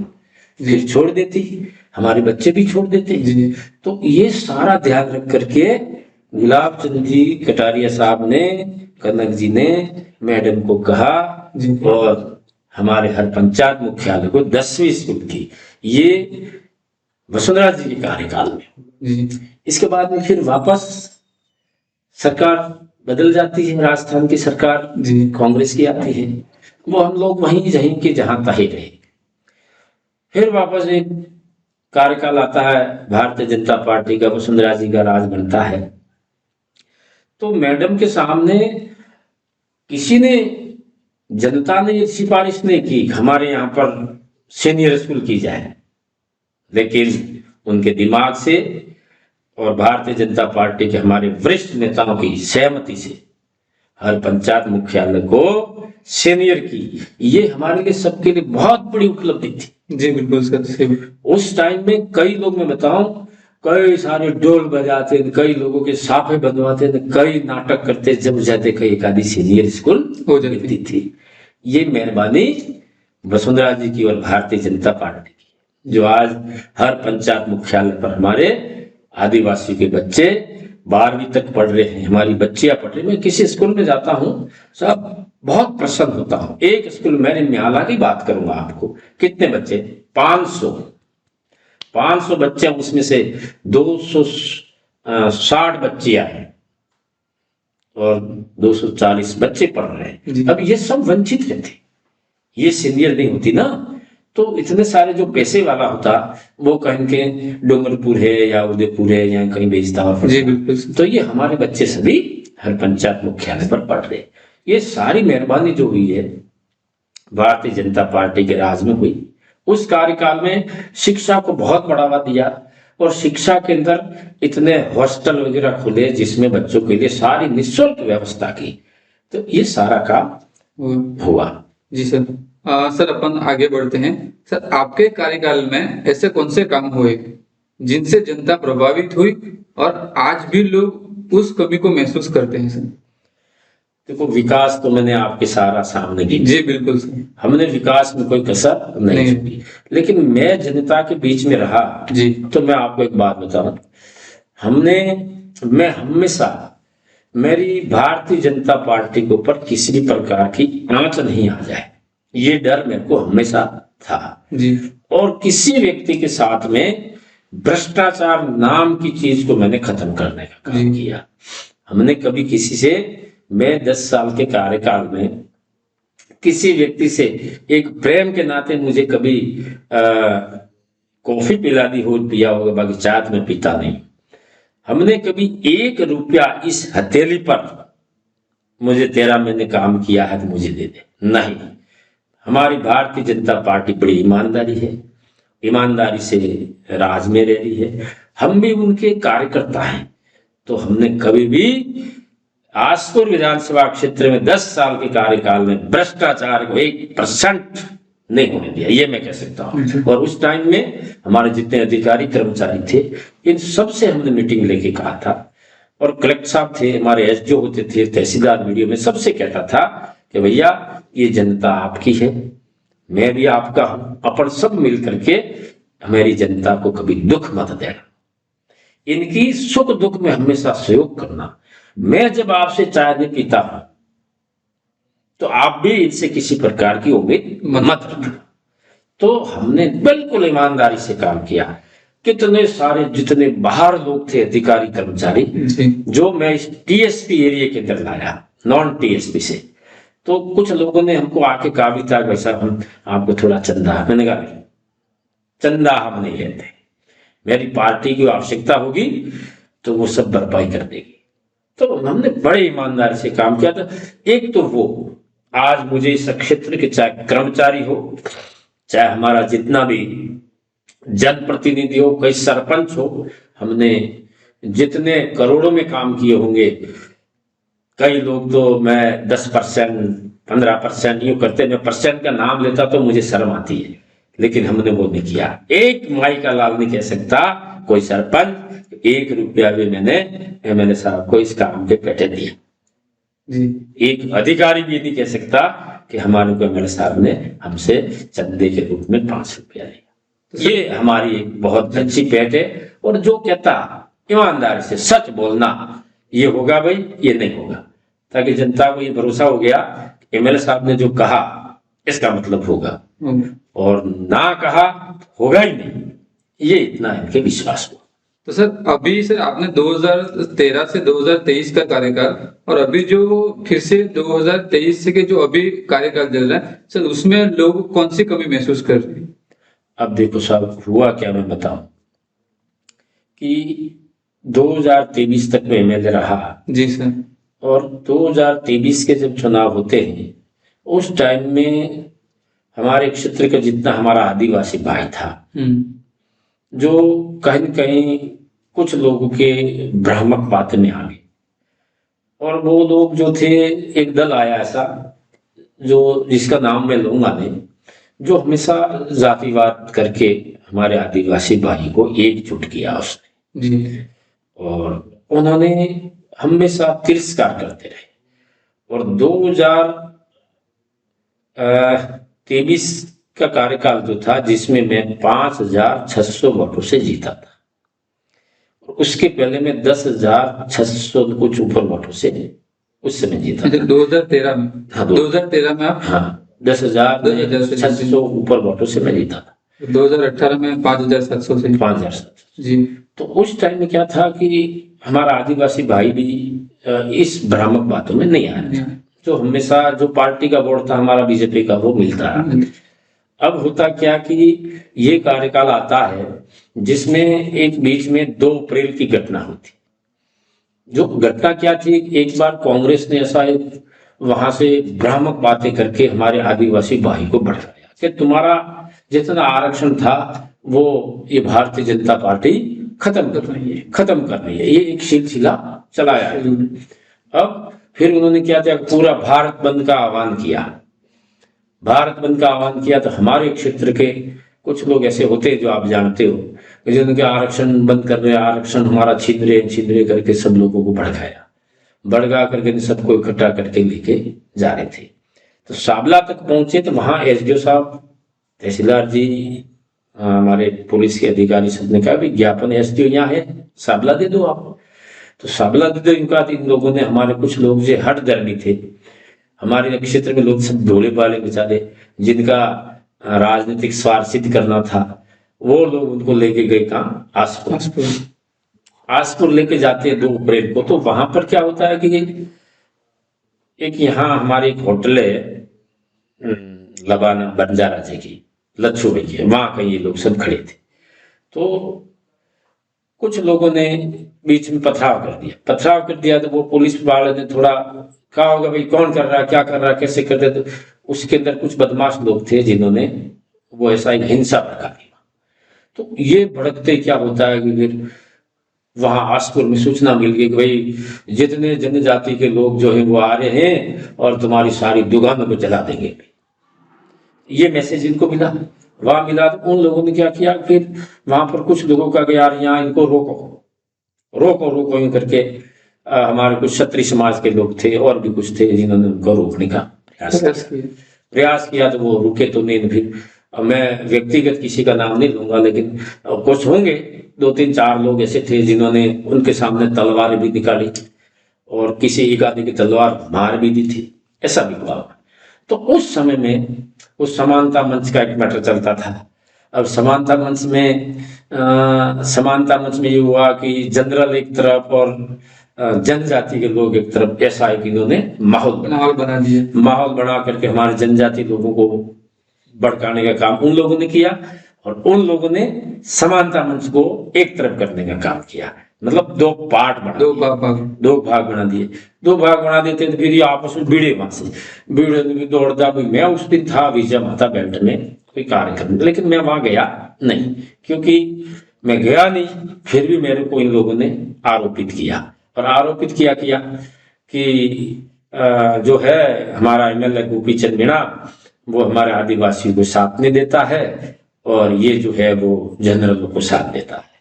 Speaker 2: फिर छोड़ देती, हमारे बच्चे भी छोड़ देते। तो ये सारा ध्यान रख करके गुलाब चंद जी कटारिया साहब ने, कनक जी ने मैडम को कहा और हमारे हर पंचायत मुख्यालय को 10वीं स्कूल की, ये वसुंधरा जी के कार्यकाल में। इसके बाद में फिर वापस सरकार बदल जाती है, राजस्थान की सरकार कांग्रेस की आती है, वो हम लोग वहीं रहीं के जहां तहे रहे। फिर वापस एक कार्यकाल आता है भारतीय जनता पार्टी का, वसुंधरा जी का राज बनता है। तो मैडम के सामने किसी ने, जनता ने सिफारिश नहीं की हमारे यहाँ पर सीनियर स्कूल की जाए, लेकिन उनके दिमाग से और भारतीय जनता पार्टी के हमारे वरिष्ठ नेताओं की सहमति से हर पंचायत मुख्यालय को सीनियर की, ये हमारे लिए सबके लिए बहुत बड़ी उपलब्धि थी।
Speaker 1: जी बिल्कुल सर।
Speaker 2: उस टाइम में कई लोग, मैं बताऊं, कई सारे ढोल बजाते, कई लोगों के साफे बनवाते, कई नाटक करते, जब जाते कई एक आधी सीनियर स्कूल हो जाती थी। ये मेहरबानी वसुंधरा जी की और भारतीय जनता पार्टी की, जो आज हर पंचायत मुख्यालय पर हमारे आदिवासी के बच्चे 12वीं तक पढ़ रहे हैं, हमारी बच्चियां पढ़ रही। मैं किसी स्कूल में जाता हूँ सब बहुत प्रसन्न होता हूँ। एक स्कूल, मैंने म्याला की बात करूंगा आपको, कितने बच्चे, 500 बच्चे, उसमें से 260 बच्चियां हैं और 240 बच्चे पढ़ रहे हैं। अब ये सब वंचित रहते, ये सीनियर नहीं होती ना, तो इतने सारे जो पैसे वाला होता वो कहीं के डूंगरपुर है या उदयपुर है या कहीं बेचता हुआ।
Speaker 1: जी बिल्कुल।
Speaker 2: तो ये हमारे बच्चे सभी हर पंचायत मुख्यालय पर पढ़ रहे। ये सारी मेहरबानी जो हुई है भारतीय जनता पार्टी के राज में हुई। उस कार्यकाल में शिक्षा को बहुत बढ़ावा दिया और शिक्षा के अंदर इतने हॉस्टल वगैरह खुले जिसमें बच्चों के लिए सारी निःशुल्क व्यवस्था की। तो ये सारा काम हुआ।
Speaker 1: जी सर। सर अपन आगे बढ़ते हैं। सर आपके कार्यकाल में ऐसे कौन से काम हुए जिनसे जनता प्रभावित हुई और आज भी लोग उस कमी को महसूस करते हैं? सर
Speaker 2: देखो, विकास तो मैंने आपके सारा सामने की।
Speaker 1: जी बिल्कुल सर।
Speaker 2: हमने विकास में कोई कसर नहीं छोड़ी, लेकिन मैं जनता के बीच में रहा जी। तो मैं आपको एक बात बताऊं, मैं हमेशा मेरी भारतीय जनता पार्टी के ऊपर किसी भी प्रकार की आंच नहीं आ जाए, ये डर मेरे को हमेशा था जी। और किसी व्यक्ति के साथ में भ्रष्टाचार नाम की चीज को मैंने खत्म करने का काम किया। हमने कभी किसी से, मैं 10 साल के कार्यकाल में किसी व्यक्ति से एक प्रेम के नाते मुझे कभी कॉफी पिला दी हो, पिया होगा, बाकी चाय में पीता नहीं। हमने कभी 1 रुपया इस हथेली पर मुझे 13 महीने काम किया है तो मुझे दे दे, नहीं। हमारी भारतीय जनता पार्टी बड़ी ईमानदारी है, ईमानदारी से राज में रह रही है। हम भी उनके कार्यकर्ता हैं, तो हमने कभी भी आसपुर विधानसभा क्षेत्र में 10 साल के कार्यकाल में भ्रष्टाचार को 1% नहीं होने दिया, ये मैं कह सकता हूँ। और उस टाइम में हमारे जितने अधिकारी कर्मचारी थे, इन सबसे हमने मीटिंग लेके कहा था, और कलेक्टर साहब थे, हमारे एसडीओ होते थे, तहसीलदार वीडियो में सबसे कहता था कि भैया ये जनता आपकी है, मैं भी आपका हूं, अपन सब मिल करके हमारी जनता को कभी दुख मत देना, इनकी सुख दुख में हमेशा सहयोग करना। मैं जब आपसे चाय नहीं पीता हूं तो आप भी इनसे किसी प्रकार की उम्मीद मत रखना। तो हमने बिल्कुल ईमानदारी से काम किया। कितने सारे जितने बाहर लोग थे अधिकारी कर्मचारी, जो मैं इस टीएसपी एरिया के अंदर लाया, नॉन टीएसपी से, तो कुछ लोगों ने हमको आके कहा भी था भाई साहब हम आपको थोड़ा चंदा, मैंने कहा नहीं, चंदा हम नहीं लेते, मेरी पार्टी की आवश्यकता होगी तो वो सब भरपाई कर देगी। तो हमने बड़े ईमानदारी से काम किया था। एक तो वो आज मुझे इस क्षेत्र के चाहे कर्मचारी हो, चाहे हमारा जितना भी जनप्रतिनिधि हो, कोई सरपंच हो, हमने जितने करोड़ों में काम किए होंगे, कई लोग तो मैं 10% 15% यूं करते, मैं परसेंट का नाम लेता तो मुझे शर्म आती है, लेकिन हमने वो नहीं किया। एक माई का लाल नहीं कह सकता कोई सरपंच 1 रुपया भी मैंने एमएलए साहब को इस काम के पैसे दिए,
Speaker 1: जी।
Speaker 2: एक अधिकारी भी ये नहीं कह सकता कि हमारे को एमएलए साहब ने हमसे चंदे के रूप में 5 रुपया लिया। ये हमारी एक बहुत अच्छी पहल है। और जो कहता ईमानदारी से सच बोलना, ये होगा भाई, ये नहीं होगा, ताकि जनता को ये भरोसा हो गया एमएलए साहब ने जो कहा इसका मतलब होगा, और ना कहा होगा ही नहीं, ये इतना इनके विश्वास हुआ।
Speaker 1: तो सर अभी सर आपने 2013 से 2023 का कार्यकाल, और अभी जो फिर से 2023 से के जो अभी कार्यकाल चल रहा है सर, उसमें लोग कौन सी कमी महसूस कर रहे हैं?
Speaker 2: अब देखो साहब, हुआ क्या मैं बताऊं कि 2023 तक में एमएलए रहा।
Speaker 1: जी सर। और
Speaker 2: 2023 के जब चुनाव होते हैं उस टाइम में हमारे क्षेत्र का जितना हमारा आदिवासी भाई था, जो कहीं न कहीं कुछ लोगों के भ्रामक बातें में आ गए, और वो लोग जो थे, एक दल आया ऐसा जो जिसका नाम मैं लूंगा नहीं, जो हमेशा जातिवाद करके हमारे आदिवासी भाई को एकजुट किया उसने
Speaker 1: जी।
Speaker 2: और उन्होंने हमेशा तिरस्कार करते रहे। और 2023 का कार्यकाल जो था, जिसमें मैं 5,600 वोटों से जीता था, और उसके पहले मैं 10,600 कुछ ऊपर वोटों से उस समय जीता था।
Speaker 1: 2013 में? हाँ, 2013 में आप?
Speaker 2: हाँ, 10,600 ऊपर वोटों से मैं जीता था।
Speaker 1: 2018 में 5,700 से?
Speaker 2: 5,700
Speaker 1: जी।
Speaker 2: तो उस टाइम में क्या था कि हमारा आदिवासी भाई भी इस भ्रामक बातों में नहीं आया था। जो हमेशा जो पार्टी का वोट था हमारा बीजेपी का, वो मिलता रहा। अब होता क्या कि ये कार्यकाल आता है जिसमें एक बीच में 2 अप्रैल की घटना होती। जो घटना क्या थी, एक बार कांग्रेस ने ऐसा वहां से भ्रामक बातें करके हमारे आदिवासी भाई को भड़काया कि तुम्हारा जितना आरक्षण था वो ये भारतीय जनता पार्टी खत्म कर रही है। ये एक सिलसिला चलाया। अब फिर उन्होंने क्या किया, पूरा भारत बंद का आह्वान किया। भारत बंद का आह्वान किया तो हमारे क्षेत्र के कुछ लोग ऐसे होते हैं जो आप जानते हो, जिनके आरक्षण बंद कर रहे हैं, आरक्षण हमारा छीन रहे करके सब लोगों को भड़का करके सबको इकट्ठा करके लेके जा रहे थे। तो साबला तक पहुंचे तो वहां एसडीओ साहब, तहसीलदार जी, हमारे पुलिस के अधिकारी सब ने कहा विज्ञापन एसडीओ यहाँ है, साबला दे दो आप। तो साबला दे दो इनका। इन लोगों ने, हमारे कुछ लोग जो हट धर्मी थे, हमारे क्षेत्र में लोग सब भोले भाले बेचारे, जिनका राजनीतिक स्वार्थ सिद्ध करना था, वो लोग उनको लेके गए कहाँ, आसपुर लेके जाते हैं 2 अप्रैल को। तो वहां पर क्या होता है कि एक यहाँ हमारे एक होटल है लबाना बंजारा जी की, लच्छू भाई की, वहां का ये लोग सब खड़े थे। तो कुछ लोगों ने बीच में पथराव कर दिया। तो वो पुलिस वाले ने थोड़ा कहा होगा भाई कौन कर रहा है, क्या कर रहा है, कैसे कर रहे। तो उसके अंदर कुछ बदमाश लोग थे जिन्होंने वो ऐसा एक हिंसा भड़का दी। तो ये भड़कते क्या होता है कि फिर वहां आसपुर में सूचना मिल गई कि भाई जितने जनजाति के लोग जो है वो आ रहे हैं और तुम्हारी सारी दुकानों को जला देंगे। ये मैसेज इनको मिला, वहां मिला। तो उन लोगों ने क्या किया, फिर वहां पर कुछ लोगों का यार यहाँ इनको रोको यूं करके हमारे कुछ क्षत्रिय समाज के लोग थे और भी कुछ थे जिन्होंने उनको रोकने का प्रयास किया। तो वो रुके तो नहीं। फिर मैं व्यक्तिगत किसी का नाम नहीं लूंगा, लेकिन कुछ होंगे 2-3-4 लोग ऐसे थे जिन्होंने उनके सामने तलवारें भी निकाली और किसी एक आदमी की तलवार मार भी दी थी। ऐसा भी हुआ। तो उस समय में उस समानता मंच का एक मैटर चलता था। अब समानता मंच में ये हुआ कि जनरल एक तरफ और जनजाति के लोग एक तरफ, ऐसा है कि इन्होंने माहौल बना करके हमारे जनजाति लोगों को भड़काने का काम उन लोगों ने किया, और उन लोगों ने समानता मंच को एक तरफ करने का काम किया। मतलब 2 भाग बना दिए। 2 भाग बना देते तो फिर ये आपस में भिड़े, वहां से भिड़े दौड़ता। मैं उस दिन था विजय माता बेल्ट में कोई कार्यक्रम, लेकिन मैं वहां गया नहीं, क्योंकि मैं गया नहीं। फिर भी मेरे को इन लोगों ने आरोपित किया कि जो है हमारा एमएलए गोपी चंद मीणा वो हमारे आदिवासियों को साथ नहीं देता है, और ये जो है वो जनरलों को साथ देता है।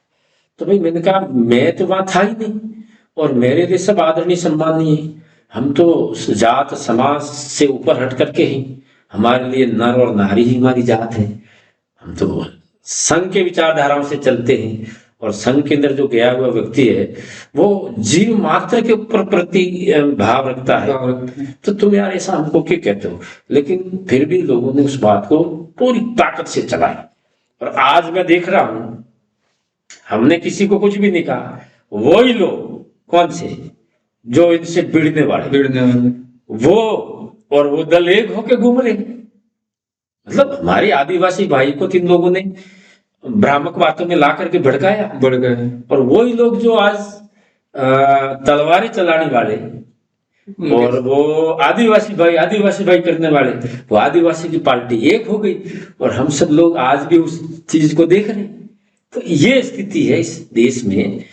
Speaker 2: तो भाई मैंने कहा मैं तो वहां था ही नहीं, और मेरे लिए सब आदरणीय सम्मानीय, हम तो उस जात समाज से ऊपर हट करके ही, हमारे लिए नर और नारी ही हमारी जात है। हम तो संघ के विचारधाराओं से चलते हैं, और संघ के अंदर जो गया हुआ व्यक्ति है वो जीव मात्र के ऊपर प्रति भाव रखता है। तो तुम यार ऐसा हमको क्यों कहते हो? लेकिन फिर भी लोगों ने उस बात को पूरी ताकत से चलाई, और आज मैं देख रहा हूं, हमने किसी को कुछ भी नहीं कहा, वही लोग, कौन से, जो इनसे भिड़ने वाले, वो और वो दल एक होके घूम रहे। मतलब हमारे आदिवासी भाई को तीन लोगों ने भ्रामक बातों में ला करके भड़काया, और वही लोग जो आज तलवारें चलाने वाले और वो आदिवासी भाई करने वाले, वो आदिवासी की पार्टी एक हो गई, और हम सब लोग आज भी उस चीज को देख रहे हैं। तो ये स्थिति है इस देश में।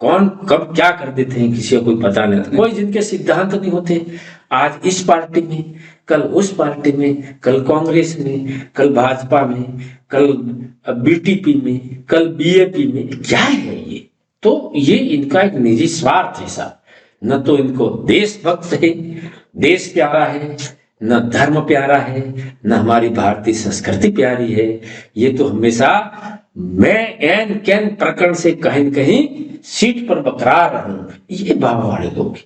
Speaker 2: कौन कब क्या कर देते हैं किसी को कोई पता नहीं, कोई जिनके सिद्धांत नहीं होते, आज इस पार्टी में, कल उस पार्टी में, कल कांग्रेस में, कल भाजपा में, कल बीटीपी में, कल बीएपी में, क्या है ये? तो ये इनका एक निजी स्वार्थ है साहब। न तो इनको देशभक्त है, देश प्यारा है, न धर्म प्यारा है, न हमारी भारतीय संस्कृति प्यारी है। ये तो हमेशा मैं एन कैन प्रकरण से कहीं न कहीं सीट पर बरकरार रहूं, ये भाव वाले लोग।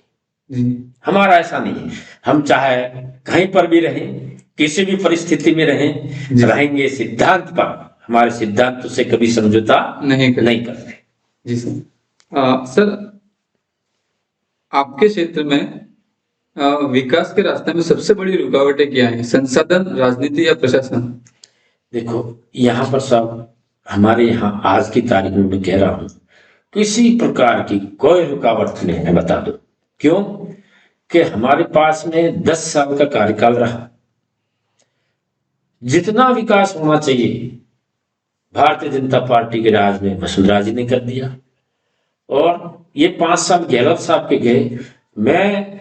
Speaker 2: हमारा ऐसा नहीं है, हम चाहे कहीं पर भी रहें, किसी भी परिस्थिति में रहेंगे सिद्धांत पर। हमारे सिद्धांत से कभी समझौता नहीं करते।
Speaker 1: जी सर। सर, आपके क्षेत्र में विकास के रास्ते में सबसे बड़ी रुकावटें क्या है? संसाधन, राजनीति या प्रशासन?
Speaker 2: देखो, यहाँ पर सब हमारे यहाँ आज की तारीख में मैं कह रहा हूं, किसी प्रकार की कोई रुकावट नहीं है। बता दो क्यों? कि हमारे पास में 10 साल का कार्यकाल रहा, जितना विकास होना चाहिए भारतीय जनता पार्टी के राज में वसुंधरा जी ने कर दिया, और ये 5 साल गहलोत साहब के गए। मैं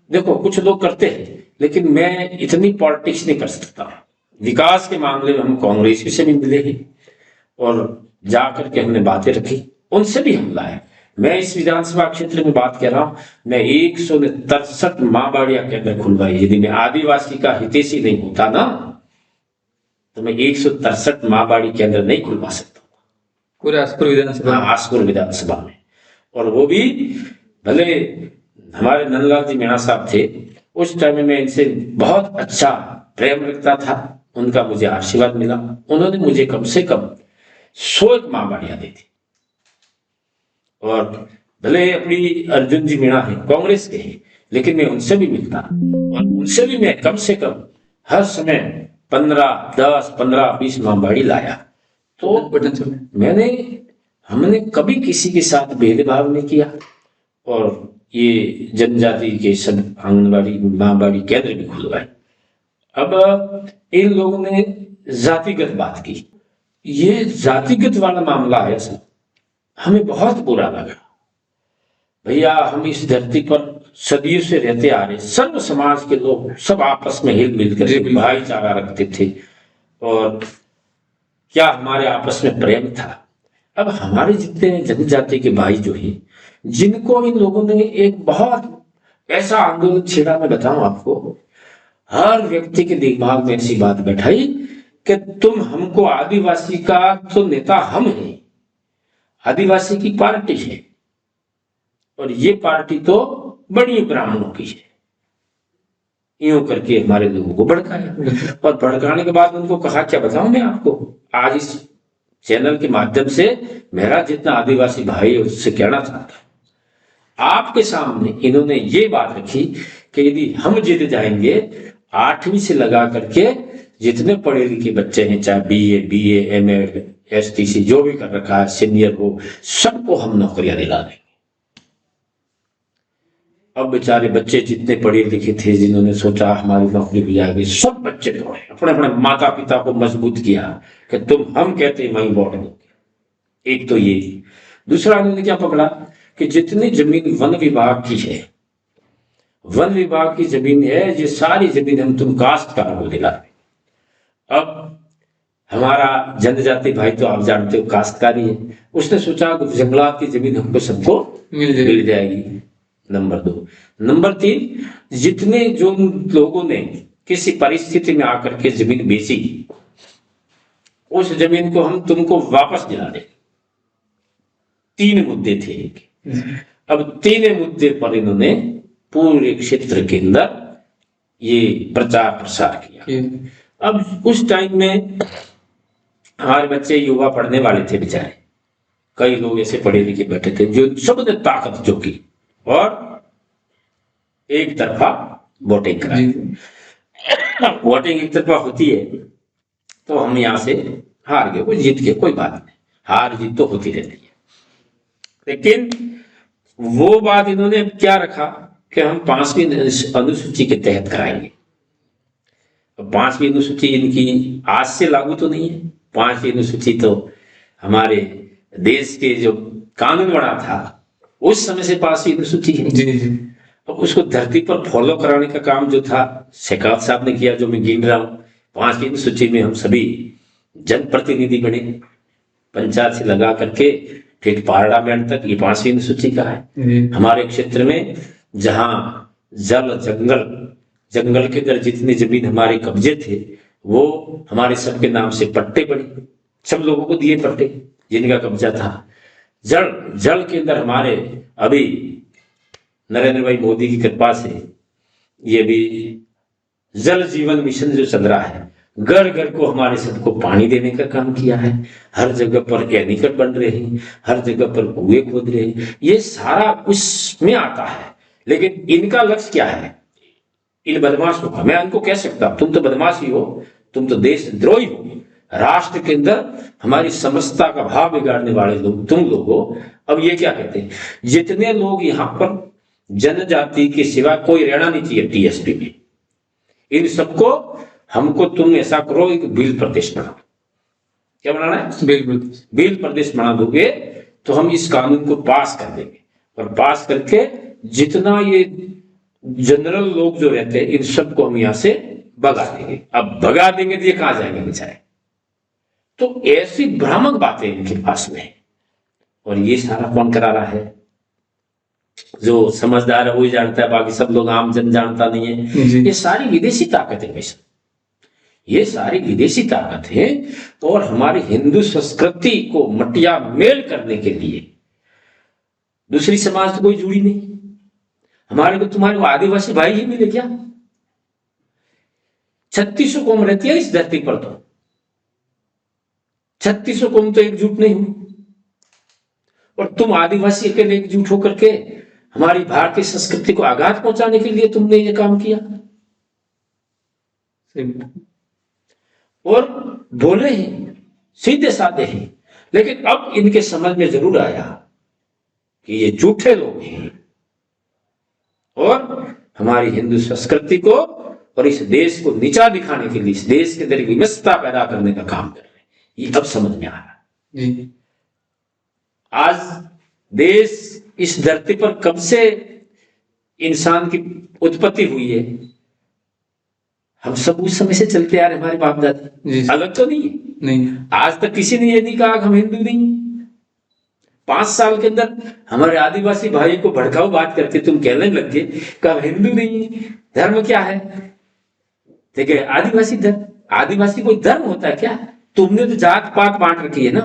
Speaker 2: देखो, कुछ लोग करते हैं, लेकिन मैं इतनी पॉलिटिक्स नहीं कर सकता। विकास के मामले में हम कांग्रेस से भी मिले हैं, और जाकर के हमने बातें रखी, उनसे भी हम लाए। मैं इस विधानसभा क्षेत्र में बात कर रहा हूं, मैं 163 माँ बाड़िया केंद्र खुलवाई। यदि मैं आदिवासी का हितैषी नहीं होता ना, तो मैं 163 माँ बाड़ी केंद्र नहीं खुलवा सकता
Speaker 1: पूरे आसपुर
Speaker 2: विधानसभा में। और वो भी भले हमारे नंदलाल जी मीणा साहब थे, उस टाइम में मैं इनसे बहुत अच्छा प्रेम रखता था, उनका मुझे आशीर्वाद मिला। उन्होंने मुझे कम से कम 100 माँ बाड़ियां दी थी। और भले अपनी अर्जुन जी मीणा है, कांग्रेस के हैं, लेकिन मैं उनसे भी मिलता, और उनसे भी मैं कम से कम हर समय 15-20 माँ बाड़ी लाया। तो हमने कभी किसी के साथ भेदभाव नहीं किया, और ये जनजाति के सब आंगनबाड़ी माँ बाड़ी केंद्र भी खुलवाए। अब इन लोगों ने जातिगत बात की, ये जातिगत वाला मामला है सर, हमें बहुत बुरा लगा। भैया, हम इस धरती पर सदियों से रहते आ रहे, सर्व समाज के लोग सब आपस में हिल मिल कर भाईचारा रखते थे, और क्या हमारे आपस में प्रेम था। अब हमारे जितने जनजाति के भाई जो हैं, जिनको इन लोगों ने एक बहुत ऐसा आंदोलन छेड़ा, मैं बताऊं आपको, हर व्यक्ति के दिमाग में ऐसी बात बैठाई कि तुम हमको, आदिवासी का तो नेता हम हैं, आदिवासी की पार्टी है, और ये पार्टी तो बड़ी ब्राह्मणों की है। यूं करके हमारे लोगों को भड़काया, और भड़काने के बाद उनको कहा, क्या बताऊं मैं आपको, आज इस चैनल के माध्यम से मेरा जितना आदिवासी भाई है उससे कहना चाहता हूं, आपके सामने इन्होंने ये बात रखी कि यदि हम जीत जाएंगे, 8वीं से लगा करके जितने पढ़े लिखे बच्चे हैं, चाहे बीए, एमए, एसटीसी जो भी कर रखा है, सीनियर हो, सबको हम नौकरियां दिला देंगे। अब बेचारे बच्चे जितने पढ़े लिखे थे, जिन्होंने सोचा हमारी नौकरी भी जाएगी, सब बच्चे दौड़े, अपने अपने माता पिता को मजबूत किया कि तुम हम कहते हैं वहीं वोट दोगे। एक तो ये। दूसरा उन्होंने क्या पकड़ा कि जितनी जमीन वन विभाग की है, वन विभाग की जमीन है, ये सारी जमीन हम तुम काश्तकारों को दिला दें। अब हमारा जनजाति भाई तो आप जानते हो काश्तकारी है, उसने सोचा कि जंगलात की जमीन हमको सबको मिल जाएगी। नंबर 2। नंबर 3, जितने जो लोगों ने किसी परिस्थिति में आकर के जमीन बेची, उस जमीन को हम तुमको वापस दिला दें। 3 मुद्दे थे। अब 3 मुद्दे पर इन्होंने पूरे क्षेत्र के अंदर ये प्रचार प्रसार किया। अब उस टाइम में हमारे बच्चे युवा पढ़ने वाले थे बेचारे, कई लोग ऐसे पढ़े लिखे बैठे थे जो सबने ताकत झोंकी और एक तरफा वोटिंग कराई। वोटिंग एक तरफा होती है तो हम यहां से हार गए, कोई जीत गए, कोई बात नहीं, हार जीत तो होती रहती है। लेकिन वो बात इन्होंने क्या रखा कि हम 5वीं अनुसूची के तहत कराएंगे। 5वीं अनुसूची इनकी आज से लागू तो नहीं है। 5वीं अनुसूची तो हमारे देश के जो कानून बना था उस समय से 5वीं अनुसूची है। अब उसको धरती पर फॉलो कराने का काम जो था शेखावत साहब ने किया, जो मैं गिन रहा हूँ। 5वीं अनुसूची में हम सभी जनप्रतिनिधि बने, पंचायत से लगा करके ठीक पार्लियामेंट तक। ये 5वीं अनुसूची का है। हमारे क्षेत्र में जहां जल जंगल के अंदर जितनी जमीन हमारे कब्जे थे वो हमारे सबके नाम से पट्टे पड़े, सब लोगों को दिए पट्टे जिनका कब्जा था। जल के अंदर हमारे अभी नरेंद्र भाई मोदी की कृपा से ये भी जल जीवन मिशन जो चल रहा है, घर घर को हमारे सबको पानी देने का काम किया है। हर जगह पर एनीकट बन रहे हैं, हर जगह पर कुएं खोद रहे हैं। ये सारा उसमें आता है। लेकिन इनका लक्ष्य क्या है, इन बदमाशों का? मैं उनको कह सकता हूं तुम तो बदमाश ही हो, तुम तो देशद्रोही हो। राष्ट्र के अंदर हमारी समरसता का भाव बिगाड़ने वाले लोग तुम लोग हो। अब ये क्या कहते हैं, जितने लोग यहाँ पर जनजाति के सिवा कोई रहना नहीं चाहिए टीएसपी में, इन सबको हमको तुम ऐसा करो, एक बिल प्रदेश बनाओ। क्या बनाना है? बिल प्रदेश बना दोगे तो हम इस कानून को पास कर देंगे, और पास करके जितना ये जनरल लोग जो रहते हैं इन सबको हम यहां से भगा देंगे। अब भगा देंगे तो ये कहां जाएंगे बेचारे? तो ऐसी भ्रामक बातें इनके पास में। और ये सारा कौन करा रहा है? जो समझदार है वही जानता है, बाकी सब लोग आम जन जानता नहीं है। ये सारी विदेशी ताकत है भाई, ये सारी विदेशी ताकत है। और हमारी हिंदू संस्कृति को मटिया मेल करने के लिए दूसरी समाज तो कोई जुड़ी नहीं। हमारे को तुम्हारे को आदिवासी भाई ही मिले क्या? 3600 कौम रहती है इस धरती पर, तो 3600 कौम तो एकजुट नहीं हुई, और तुम आदिवासी अकेले एकजुट होकर के हमारी भारतीय संस्कृति को आघात पहुंचाने के लिए तुमने ये काम किया। और बोले हैं, सीधे साधे हैं, लेकिन अब इनके समझ में जरूर आया कि ये झूठे लोग हैं और हमारी हिंदू संस्कृति को और इस देश को नीचा दिखाने के लिए, इस देश के अंदर विमस्तता पैदा करने का काम कर रहे हैं। ये अब समझ में आ रहा है। आज देश इस धरती पर कब से इंसान की उत्पत्ति हुई है? हम सब उस समय से चलते आ रहे, हमारे बाप दादा, अलग तो नहीं है। नहीं, आज तक किसी ने ये नहीं कहा कि हम हिंदू नहीं। 5 साल के अंदर हमारे आदिवासी भाई को भड़काऊ बात करके तुम कहने लग गए कि हम हिंदू नहीं। धर्म क्या है? ठीक है, आदिवासी धर्म, आदिवासी कोई धर्म होता है क्या? तुमने तो जात पात बांट रखी है ना,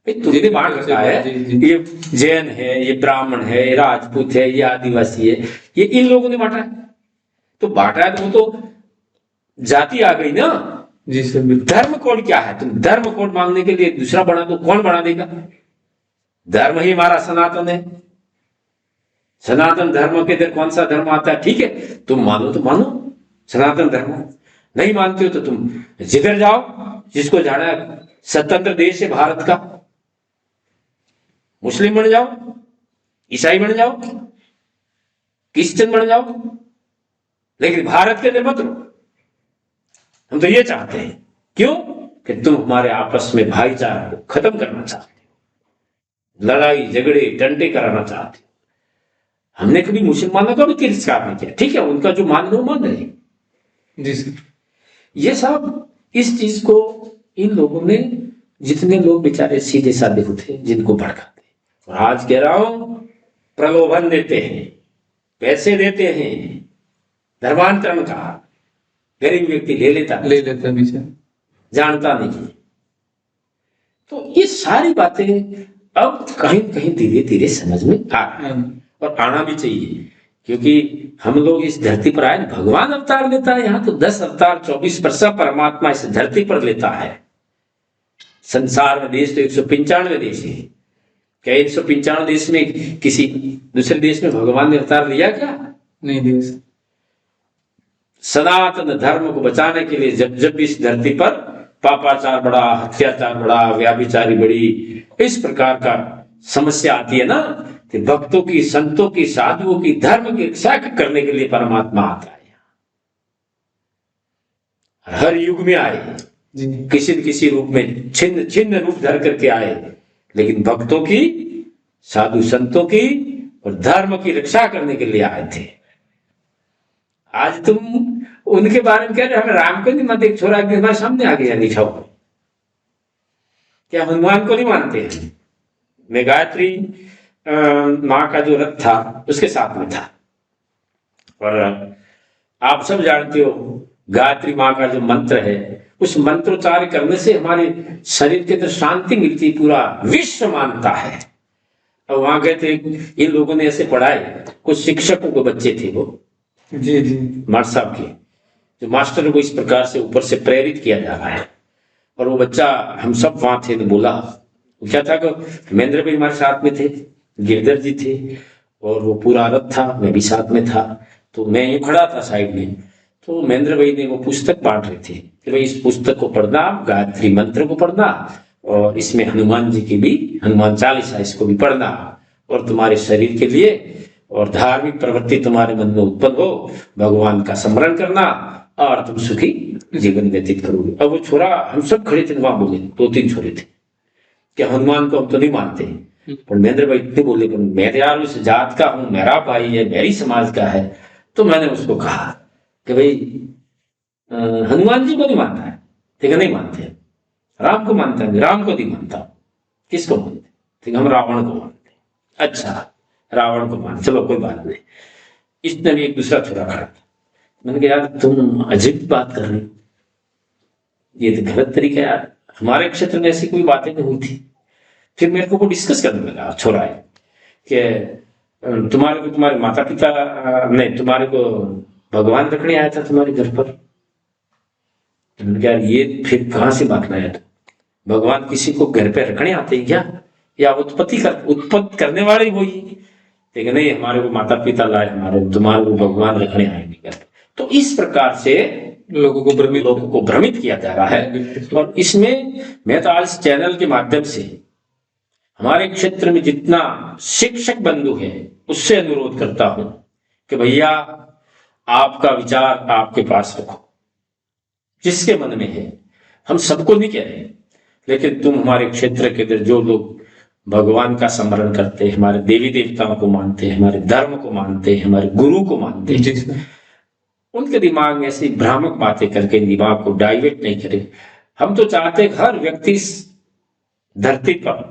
Speaker 2: तुमने बांट रखा है। ये जैन है, ये ब्राह्मण है, ये राजपूत है, ये आदिवासी है, ये इन लोगों ने बांटा है। तो बांटा है तो वो तो जाति आ गई ना। जी सर। धर्म कोड क्या है? तुम धर्म कोड मांगने के लिए दूसरा बना दो, कौन बना देगा? धर्म ही हमारा सनातन है। सनातन धर्म के अंदर कौन सा धर्म आता है? ठीक है, तुम मानो तो मानो सनातन धर्म, नहीं मानते हो तो तुम जिधर जाओ, जिसको जाना है। स्वतंत्र देश है भारत का, मुस्लिम बन जाओ, ईसाई बन जाओ, क्रिश्चियन बन जाओ, लेकिन भारत के अंदर मत रहो। हम तो ये चाहते हैं, क्यों? कि तुम हमारे आपस में भाईचारा को खत्म करना चाहते हो, लड़ाई झगड़े टंटे कराना चाहते हो। हमने कभी मुसलमानों का भी तिरस्कार नहीं किया, ठीक है, उनका जो मान लो मान रहे। जी सर। ये सब इस चीज को इन लोगों ने, जितने लोग बेचारे सीधे साधे होते जिनको भड़काते, और आज कह रहा हूं प्रलोभन देते हैं, पैसे देते हैं धर्मांतरण का, गरीब व्यक्ति ले लेता
Speaker 1: पीछे
Speaker 2: जानता नहीं। तो ये सारी बातें अब कहीं कहीं धीरे धीरे समझ में आ रहा है और आना भी चाहिए, क्योंकि हम लोग इस धरती पर आए, भगवान अवतार लेता है यहाँ तो 10 अवतार 24 वर्ष परमात्मा इस धरती पर लेता है। संसार में देश तो 195 देश है, क्या 195 देश में किसी दूसरे देश में भगवान ने अवतार लिया क्या?
Speaker 1: नहीं दिया।
Speaker 2: सनातन धर्म को बचाने के लिए जब जब इस धरती पर पापाचार बढ़ा, हत्याचार बढ़ा, व्याभिचारी बढ़ी, इस प्रकार का समस्या आती है ना, कि भक्तों की, संतों की, साधुओं की, धर्म की रक्षा करने के लिए परमात्मा आता है। हर युग में आए, किसी न किसी रूप में छिन्न छिन्न रूप धर करके आए, लेकिन भक्तों की, साधु संतों की और धर्म की रक्षा करने के लिए आए थे। आज तुम उनके बारे में कह रहे, हमें राम को नहीं मानते। एक छोरा भी हमारे सामने आ गया लिखा हुआ, क्या हनुमान को नहीं मानते हैं? मैं गायत्री माँ का जो रथ था उसके साथ में था, और आप सब जानते हो गायत्री माँ का जो मंत्र है, उस मंत्रोच्चार करने से हमारे शरीर के अंदर शांति मिलती, पूरा विश्व मानता है। और वहां गए थे, इन लोगों ने ऐसे पढ़ाए, कुछ शिक्षकों के बच्चे थे वो,
Speaker 1: जी
Speaker 2: मास्टर साहब के, जो मास्टर को इस प्रकार से ऊपर से प्रेरित किया जा रहा है। और वो बच्चा, हम सब वहां थे, तो बोला क्या था कि महेंद्र भाई हमारे साथ में थे, गिरधर जी थे, और वो पूरा रथ था, मैं भी साथ में था। तो मैं यूं खड़ा था साइड में, तो महेंद्र भाई ने वो पुस्तक बांट रहे थे कि भाई इस पुस्तक को पढ़ना, गायत्री मंत्र को पढ़ना, और इसमें हनुमान जी की भी हनुमान चालीसा इसको भी पढ़ना, और तुम्हारे शरीर के लिए और धार्मिक प्रवृत्ति तुम्हारे मन में उत्पन्न हो, भगवान का स्मरण करना, और तुम सुखी जीवन व्यतीत करोगे। अब वो छोरा, हम सब खड़े थे वहां, बोले 2-3 छोरे थे कि हनुमान को हम तो नहीं मानते, पर महेंद्र भाई इतने बोले, मैं यार उस जात का हूं, मेरा भाई है, मेरी समाज का है। तो मैंने उसको कहा कि भाई हनुमान जी को नहीं मानता है? ठीक है, नहीं मानते। राम को मानता है? राम को नहीं मानता। किसको मानते? ठीक, हम रावण को मानते। अच्छा, रावण को मान, चलो कोई बात नहीं। इसने भी एक दूसरा छोरा खड़ा था। मैंने कहा यार तुम अजीब बात कर रहे हो, ये तो गलत तरीका यार, हमारे क्षेत्र में ऐसी कोई बातें नहीं हुई थी। फिर मेरे को वो डिस्कस करने लगा छोरा है कि तुम्हारे को तुम्हारे माता पिता नहीं, तुम्हारे को भगवान रखने आया था तुम्हारे घर पर। मैंने कहा ये फिर कहां से बात लाया? तो भगवान किसी को घर पे रखने आते हैं क्या, या उत्पत्ति करने वाले ही वही? लेकिन नहीं, हमारे को माता पिता लाए, हमारे तुम्हारे को भगवान रखने आएंगे घर पे। तो इस प्रकार से लोगों को भ्रमित किया जा रहा है। और इसमें मैं तो आज चैनल के माध्यम से हमारे क्षेत्र में जितना शिक्षक बंधु है उससे अनुरोध करता हूं कि भैया आपका विचार आपके पास रखो, जिसके मन में है। हम सबको नहीं कह रहे, लेकिन तुम हमारे क्षेत्र के अंदर जो लोग भगवान का स्मरण करते हैं, हमारे देवी देवताओं को मानते हैं, हमारे धर्म को मानते हैं, हमारे गुरु को मानते हैं, उनके दिमाग में ऐसी भ्रामक बातें करके दिमाग को डाइवर्ट नहीं करें। हम तो चाहते हैं हर व्यक्ति धरती पर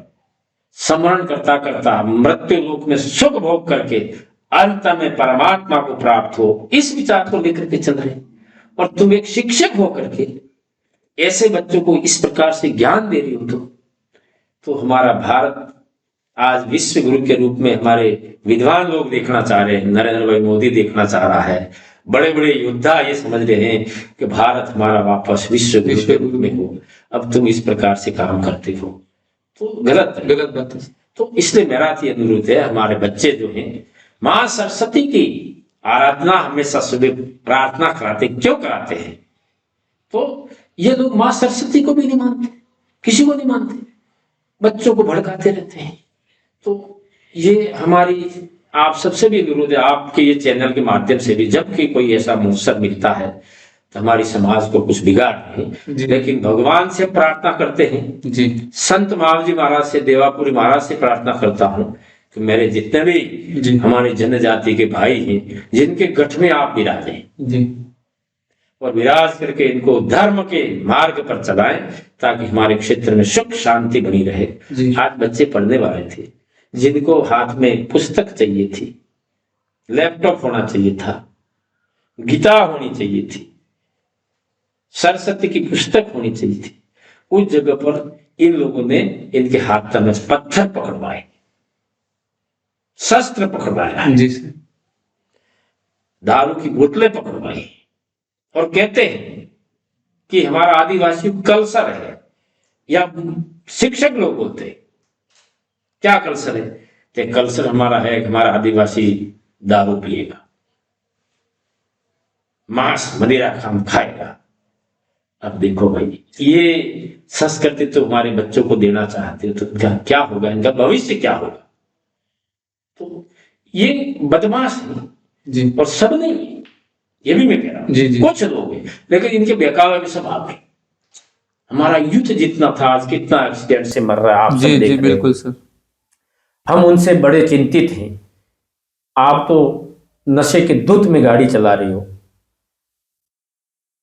Speaker 2: स्मरण करता करता मृत्यु लोक में सुख भोग करके अंत में परमात्मा को प्राप्त हो, इस विचार को लेकर के चल रहे। और तुम एक शिक्षक हो करके ऐसे बच्चों को इस प्रकार से ज्ञान दे रही हो, तो हमारा भारत आज विश्व गुरु के रूप में हमारे विद्वान लोग देखना चाह रहे हैं, नरेंद्र भाई मोदी देखना चाह रहा है, बड़े बड़े योद्धा ये समझ रहे हैं कि भारत हमारा वापस विश्व गुरु के रूप में हो। अब तुम इस प्रकार से काम करते हो तो गलत बात है। तो इसलिए मेरा ये अनुरोध है, हमारे बच्चे जो हैं मां सरस्वती की आराधना हमेशा सुबह प्रार्थना कराते, क्यों कराते हैं? तो ये लोग मां सरस्वती को भी नहीं मानते, किसी को नहीं मानते, बच्चों को भड़काते रहते हैं। तो ये हमारी आप सबसे भी अनुरोध है, आपके ये चैनल के माध्यम से भी जब कि कोई ऐसा अवसर मिलता है तो हमारी समाज को कुछ बिगाड़ नहीं, लेकिन भगवान से प्रार्थना करते हैं जी। संत मावजी महाराज से, देवापुरी महाराज से प्रार्थना करता हूं कि मेरे जितने भी हमारे जनजाति के भाई हैं, जिनके गठ में आप विराजे जी, और विराज करके इनको धर्म के मार्ग पर चलाएं, ताकि हमारे क्षेत्र में सुख शांति बनी रहे। आज बच्चे पढ़ने वाले थे, जिनको हाथ में पुस्तक चाहिए थी, लैपटॉप होना चाहिए था, गीता होनी चाहिए थी, सरस्वती की पुस्तक होनी चाहिए थी, उस जगह पर इन लोगों ने इनके हाथ में पत्थर पकड़वाए, शस्त्र पकड़वाया है,
Speaker 1: जी सर।
Speaker 2: दारू की बोतलें पकड़वाई और कहते हैं कि हमारा आदिवासी कल्चर है, या शिक्षक लोग बोलते हैं क्या कल्चर है, कि कल्चर हमारा है कि हमारा आदिवासी दारू पिएगा, मांस मदिरा खाएगा। अब देखो भाई, ये संस्कृति तो हमारे बच्चों को देना चाहते हो तो क्या होगा, इनका भविष्य क्या होगा। तो ये बदमाश है
Speaker 1: जी।
Speaker 2: और सब नहीं है, ये भी मैं कह रहा हूं,
Speaker 1: जी, जी।
Speaker 2: कुछ लोग हैं, लेकिन इनके बहकावे में सब आप हैं। हमारा यूथ जितना था, आज कितना एक्सीडेंट से मर रहा है, आप सब
Speaker 1: जी
Speaker 2: देख
Speaker 1: जी
Speaker 2: रहे हो।
Speaker 1: बिल्कुल सर।
Speaker 2: हम उनसे बड़े चिंतित हैं। आप तो नशे के धुत में गाड़ी चला रहे हो,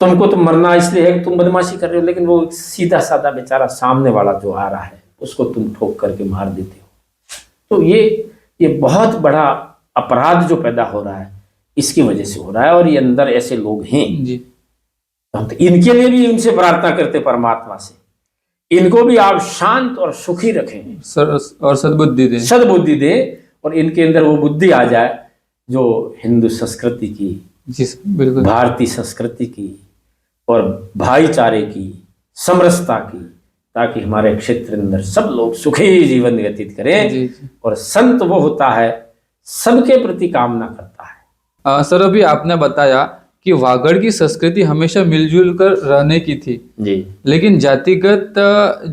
Speaker 2: तुमको तो मरना इसलिए है कि तुम बदमाशी कर रहे हो, लेकिन वो सीधा साधा बेचारा सामने वाला जो आ रहा है उसको तुम ठोक करके मार देते हो। तो ये बहुत बड़ा अपराध जो पैदा हो रहा है इसकी वजह से हो रहा है, और ये अंदर ऐसे लोग हैं
Speaker 1: जी
Speaker 2: तो इनके लिए भी उनसे प्रार्थना करते परमात्मा से, इनको भी आप शांत और सुखी रखें
Speaker 1: सर, और सद्बुद्धि दे।
Speaker 2: सद्बुद्धि दे, और इनके अंदर वो बुद्धि आ जाए जो हिंदू संस्कृति की,
Speaker 1: जी सर बिल्कुल।
Speaker 2: भारतीय संस्कृति की और भाईचारे की, समरसता की, ताकि हमारे क्षेत्र के अंदर सब लोग सुखी जीवन व्यतीत करें।
Speaker 1: जी, जी।
Speaker 2: और संत वो होता है सबके प्रति कामना करता है।
Speaker 1: सर अभी आपने बताया कि वागड़ की संस्कृति हमेशा मिलजुल कर रहने की थी
Speaker 2: जी।
Speaker 1: लेकिन जातिगत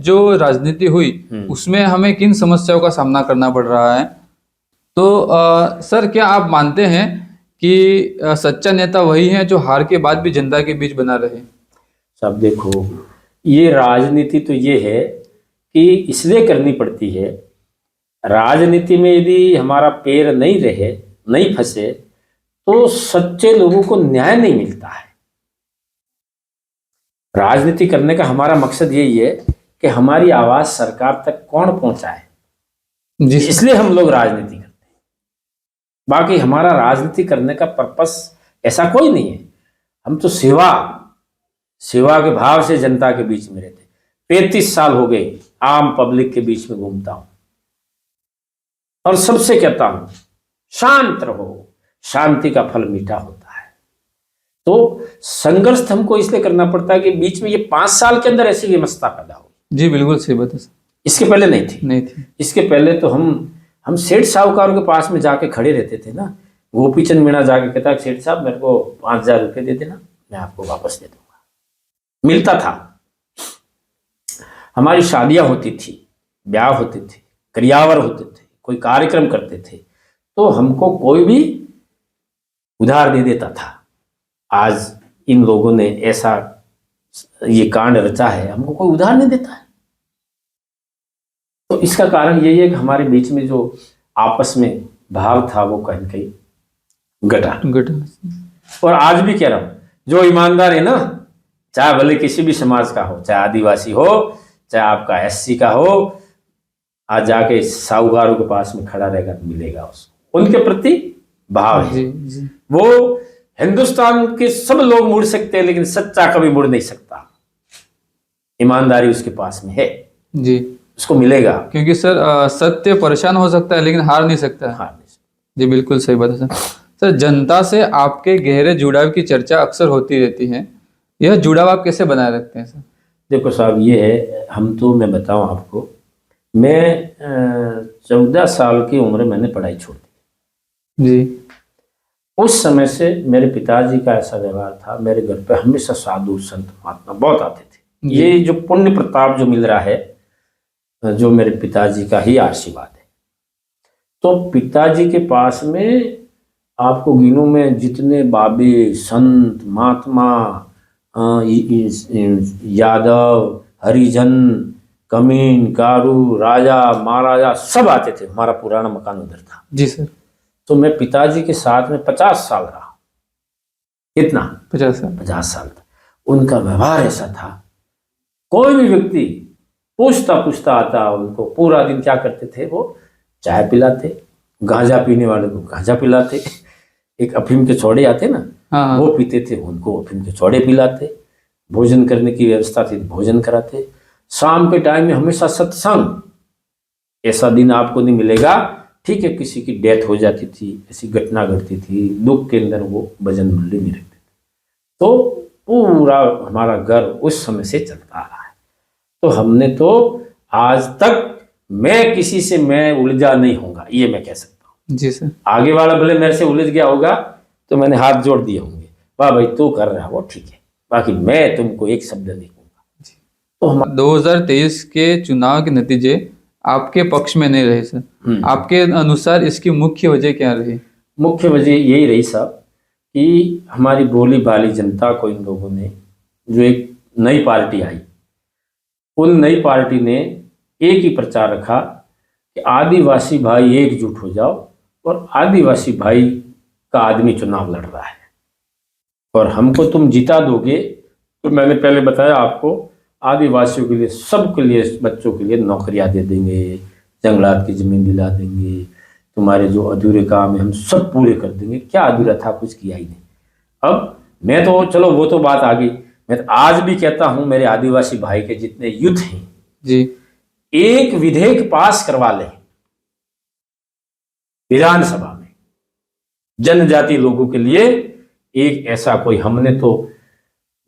Speaker 1: जो राजनीति हुई उसमें हमें किन समस्याओं का सामना करना पड़ रहा है। तो सर क्या आप मानते हैं कि सच्चा नेता वही है जो हार के बाद भी जनता के बीच बना रहे।
Speaker 2: सब देखो, ये राजनीति तो ये है कि इसलिए करनी पड़ती है, राजनीति में यदि हमारा पैर नहीं रहे, नहीं फंसे, तो सच्चे लोगों को न्याय नहीं मिलता है। राजनीति करने का हमारा मकसद यही है कि हमारी आवाज सरकार तक कौन पहुंचाए,
Speaker 1: जी
Speaker 2: इसलिए हम लोग राजनीति करते हैं। बाकी हमारा राजनीति करने का पर्पस ऐसा कोई नहीं है। हम तो सेवा के भाव से जनता के बीच में रहते। 35 साल हो गए आम पब्लिक के बीच में घूमता हूं और सबसे कहता हूं शांत रहो, शांति का फल मीठा होता है। तो संघर्ष हमको इसलिए करना पड़ता है कि बीच में ये 5 साल के अंदर ऐसी व्यवस्था पैदा हुई।
Speaker 1: जी बिल्कुल सही बात है सर।
Speaker 2: इसके पहले नहीं थी। इसके पहले तो हम सेठ साहूकारों के पास में जाके खड़े रहते थे ना। गोपीचंद मीणा जाके कहता सेठ साहब मेरे को 5,000 रुपये दे देना, मैं आपको वापस दे दूंगा। मिलता था। हमारी शादियां होती थी, ब्याह होते थे, करियावर होते थे, कोई कार्यक्रम करते थे तो हमको कोई भी उधार दे देता था। आज इन लोगों ने ऐसा ये कांड रचा है, हमको कोई उधार नहीं देता है। तो इसका कारण यही है कि हमारे बीच में जो आपस में भाव था वो कहीं कहीं घटा। और आज भी कह रहा हूं, जो ईमानदार है ना, चाहे भले किसी भी समाज का हो, चाहे आदिवासी हो, चाहे आपका एससी का हो, आज जाके साहूकारों के पास में खड़ा रहेगा तो मिलेगा उसको। उनके प्रति भाव है।
Speaker 1: जी।
Speaker 2: वो हिंदुस्तान के सब लोग मुड़ सकते हैं लेकिन सच्चा कभी मुड़ नहीं सकता। ईमानदारी उसके पास में है
Speaker 1: जी,
Speaker 2: उसको मिलेगा।
Speaker 1: क्योंकि सर सत्य परेशान हो सकता है लेकिन हार नहीं सकता है। जी बिल्कुल सही बात है सर। जनता से आपके गहरे जुड़ाव की चर्चा अक्सर होती रहती है, यह जुड़ाव आप कैसे बनाए रखते हैं सर?
Speaker 2: देखो साहब, ये है, मैं बताऊं आपको, मैं 14 साल की उम्र मैंने पढ़ाई छोड़ दी जी। उस समय से मेरे पिताजी का ऐसा व्यवहार था, मेरे घर पे हमेशा साधु संत महात्मा बहुत आते थे। ये जो पुण्य प्रताप जो मिल रहा है, जो मेरे पिताजी का ही आशीर्वाद है। तो पिताजी के पास में आपको गिनों में जितने बाबे संत महात्मा, यादव, हरिजन, कमीन, गारू, राजा, महाराजा सब आते थे। हमारा पुराना मकान उधर था
Speaker 1: जी सर। तो
Speaker 2: मैं पिताजी के साथ में 50 साल रहा। कितना? 50 साल था। उनका व्यवहार ऐसा था, कोई भी व्यक्ति पूछता आता, उनको पूरा दिन क्या करते थे, वो चाय पिलाते, गांजा पीने वाले को गांजा पिलाते, एक अफीम के छोड़े आते ना,
Speaker 1: हाँ
Speaker 2: वो पीते थे, उनको अफीम के छोड़े पिलाते, भोजन करने की व्यवस्था थी भोजन कराते, शाम के टाइम में हमेशा सत्संग, ऐसा दिन आपको नहीं मिलेगा, ठीक है किसी की डेथ हो जाती थी, ऐसी घटना घटती थी, दुख के अंदर वो भजन मंडली में रहते थे, तो पूरा हमारा घर उस समय से चलता रहा है। तो हमने तो आज तक मैं किसी से मैं उलझा नहीं होगा, ये मैं कह सकता हूँ।
Speaker 1: जी सर।
Speaker 2: आगे वाला भले मेरे से उलझ गया होगा तो मैंने हाथ जोड़ दिए होंगे, वाह भाई तू कर रहा है वो ठीक है, बाकी मैं तुमको एक शब्द नहीं कहूंगा। तो हम
Speaker 1: 2023 के चुनाव के नतीजे आपके पक्ष में नहीं रहे सर, आपके अनुसार इसकी मुख्य वजह क्या रही?
Speaker 2: मुख्य वजह यही रही साहब कि हमारी भोली भाली जनता को इन लोगों ने, जो एक नई पार्टी आई, उन नई पार्टी ने एक ही प्रचार रखा कि आदिवासी भाई एकजुट हो जाओ, और आदिवासी भाई का आदमी चुनाव लड़ रहा है और हमको तुम जिता दोगे तो मैंने पहले बताया आपको, आदिवासियों के लिए, सबके लिए, बच्चों के लिए नौकरियां दे देंगे, जंगलात की जमीन दिला देंगे, तुम्हारे जो अधूरे काम है हम सब पूरे कर देंगे। क्या अधूरा था? कुछ किया ही नहीं। अब मैं तो चलो वो तो बात आ गई, मैं तो आज भी कहता हूं मेरे आदिवासी भाई के जितने यूथ हैं
Speaker 1: जी,
Speaker 2: एक विधेयक पास करवा लें विधानसभा में जनजाति लोगों के लिए, एक ऐसा कोई, हमने तो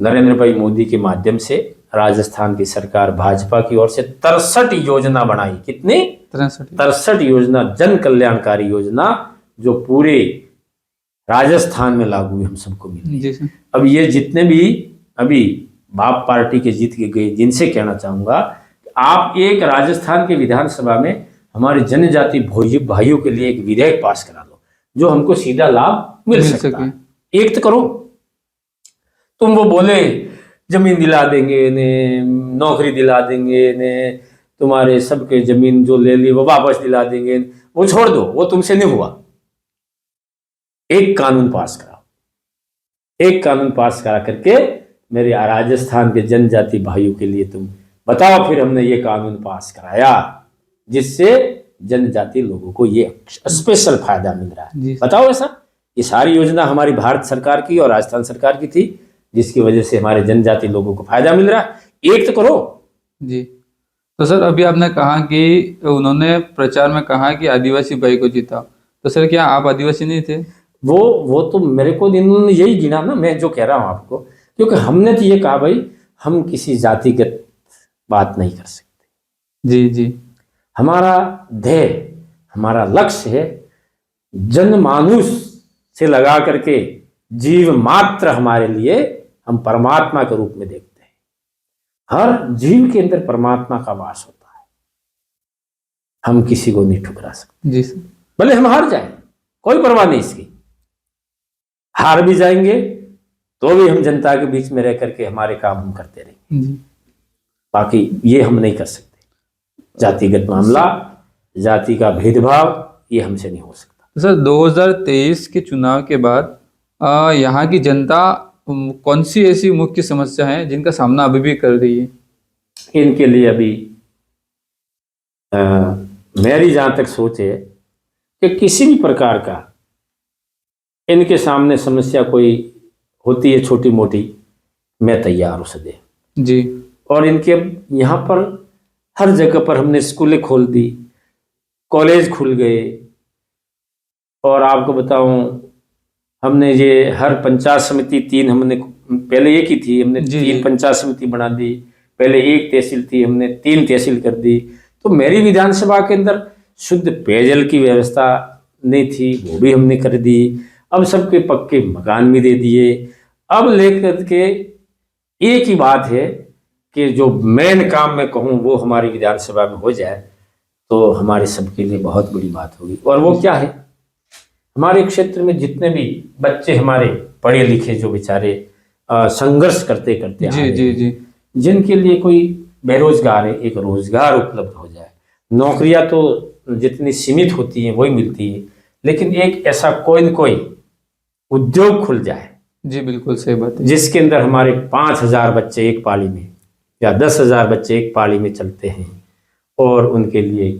Speaker 2: नरेंद्र भाई मोदी के माध्यम से राजस्थान की सरकार भाजपा की ओर से 63 योजना बनाई। कितनी? 63 योजना, जन कल्याणकारी योजना, जो पूरे राजस्थान में लागू हुई, हम सबको मिली। अब ये जितने भी अभी बाप पार्टी के जीत के गए, जिनसे कहना चाहूंगा आप एक राजस्थान के विधानसभा में हमारे जनजाति भाइयों के लिए एक विधेयक पास करा लो जो हमको सीधा लाभ मिल सकता है। एक तो करो, तुम वो बोले जमीन दिला देंगे ने, नौकरी दिला देंगे ने, तुम्हारे सबके जमीन जो ले ली वो वापस दिला देंगे, वो छोड़ दो, वो तुमसे नहीं हुआ। एक कानून पास कराओ, एक कानून पास करा करके मेरे राजस्थान के जनजाति भाइयों के लिए तुम बताओ। फिर हमने ये कानून पास कराया जिससे जनजाति लोगों को ये स्पेशल फायदा मिल रहा है। बताओ ऐसा, ये सारी योजना हमारी भारत सरकार की और राजस्थान सरकार की थी, जिसकी वजह से हमारे जनजाति लोगों को फायदा मिल रहा है। एक तो करो
Speaker 1: जी। तो सर अभी आपने कहा कि उन्होंने प्रचार में कहा कि आदिवासी भाई को जीता, तो सर क्या आप आदिवासी नहीं थे? वो तो मेरे को इन्होंने यही गिना ना, मैं जो कह रहा हूं आपको, क्योंकि हमने तो ये कहा भाई हम किसी जातिगत बात नहीं कर सकते। जी जी, हमारा ध्येय, हमारा लक्ष्य है जनमानुष से लगा करके जीव मात्र हमारे लिए हम परमात्मा के रूप में देखते हैं। हर जीव के अंदर परमात्मा का वास होता है, हम किसी को नहीं ठुकरा सकते। जी सर, भले हम हार जाएं, कोई परवाह नहीं इसकी, हार भी जाएंगे तो भी हम जनता के बीच में रह करके हमारे काम हम करते रहेंगे। बाकी ये हम नहीं कर सकते, जातिगत मामला, जाति का भेदभाव, ये हमसे नहीं हो सकता। सर 2023 के चुनाव के बाद यहाँ की जनता कौन सी ऐसी मुख्य समस्या है जिनका सामना अभी भी कर रही है? इनके लिए अभी मेरी जहां तक सोच है कि किसी भी प्रकार का इनके सामने समस्या कोई होती है छोटी मोटी, मैं तैयार हूं सदैव जी। और इनके यहाँ पर हर जगह पर हमने स्कूलें खोल दी, कॉलेज खुल गए, और आपको बताऊं हमने ये हर पंचायत समिति 3, हमने पहले एक ही थी, हमने 3 पंचायत समिति बना दी, पहले 1 तहसील थी, हमने 3 तहसील कर दी। तो मेरी विधानसभा के अंदर शुद्ध पेयजल की व्यवस्था नहीं थी, वो भी हमने कर दी। अब सबके पक्के मकान भी दे दिए। अब लेकर के एक ही बात है कि जो मेन काम मैं कहूँ वो हमारी विधानसभा में हो जाए तो हमारे सबके लिए बहुत बड़ी बात होगी। और वो क्या है, हमारे क्षेत्र में जितने भी बच्चे हमारे पढ़े लिखे जो बेचारे संघर्ष करते करते जी, जी, जी, जिनके लिए कोई बेरोजगार है, एक रोजगार उपलब्ध हो जाए। नौकरियां तो जितनी सीमित होती हैं वही मिलती है, लेकिन एक ऐसा कोई न कोई उद्योग खुल जाए। जी बिल्कुल सही बात है, जिसके अंदर हमारे 5000 बच्चे एक पाली में या 10,000 बच्चे एक पाली में चलते हैं और उनके लिए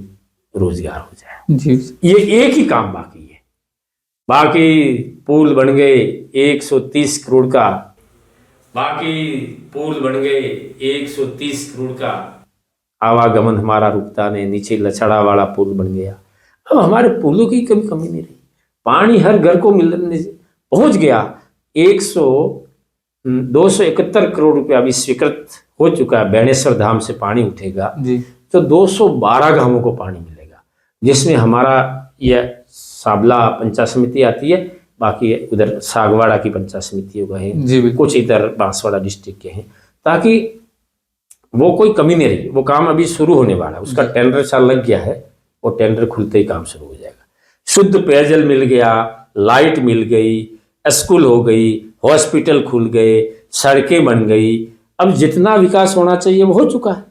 Speaker 2: रोजगार हो जाए।
Speaker 1: जी
Speaker 2: ये एक ही काम बाकी है, बाकी पुल बन गए 130 करोड़ का, बाकी पुल बन गए 130 करोड़ का, आवागमन हमारा रुकता नहीं, नीचे लछड़ा वाला पुल बन गया। अब हमारे पुलों की कभी कमी नहीं रही, पानी हर घर को मिलने पहुंच गया। 271 करोड़ रुपया अभी स्वीकृत हो चुका है, बेणेश्वर धाम से पानी उठेगा
Speaker 1: जी
Speaker 2: तो 212 गांवों को पानी मिलेगा, जिसमें हमारा यह साबला पंचायत समिति आती है, बाकी उधर सागवाड़ा की पंचायत समिति हो गए
Speaker 1: जी
Speaker 2: हैं,
Speaker 1: बिल्कुल।
Speaker 2: कुछ इधर बांसवाड़ा डिस्ट्रिक्ट के हैं, ताकि वो कोई कमी नहीं रही। वो काम अभी शुरू होने वाला है, उसका टेंडर साल लग गया है, वो टेंडर खुलते ही काम शुरू हो जाएगा। शुद्ध पेयजल मिल गया, लाइट मिल गई, स्कूल हो गई, हॉस्पिटल खुल गए, सड़कें बन गई। अब जितना विकास होना चाहिए वो हो चुका है।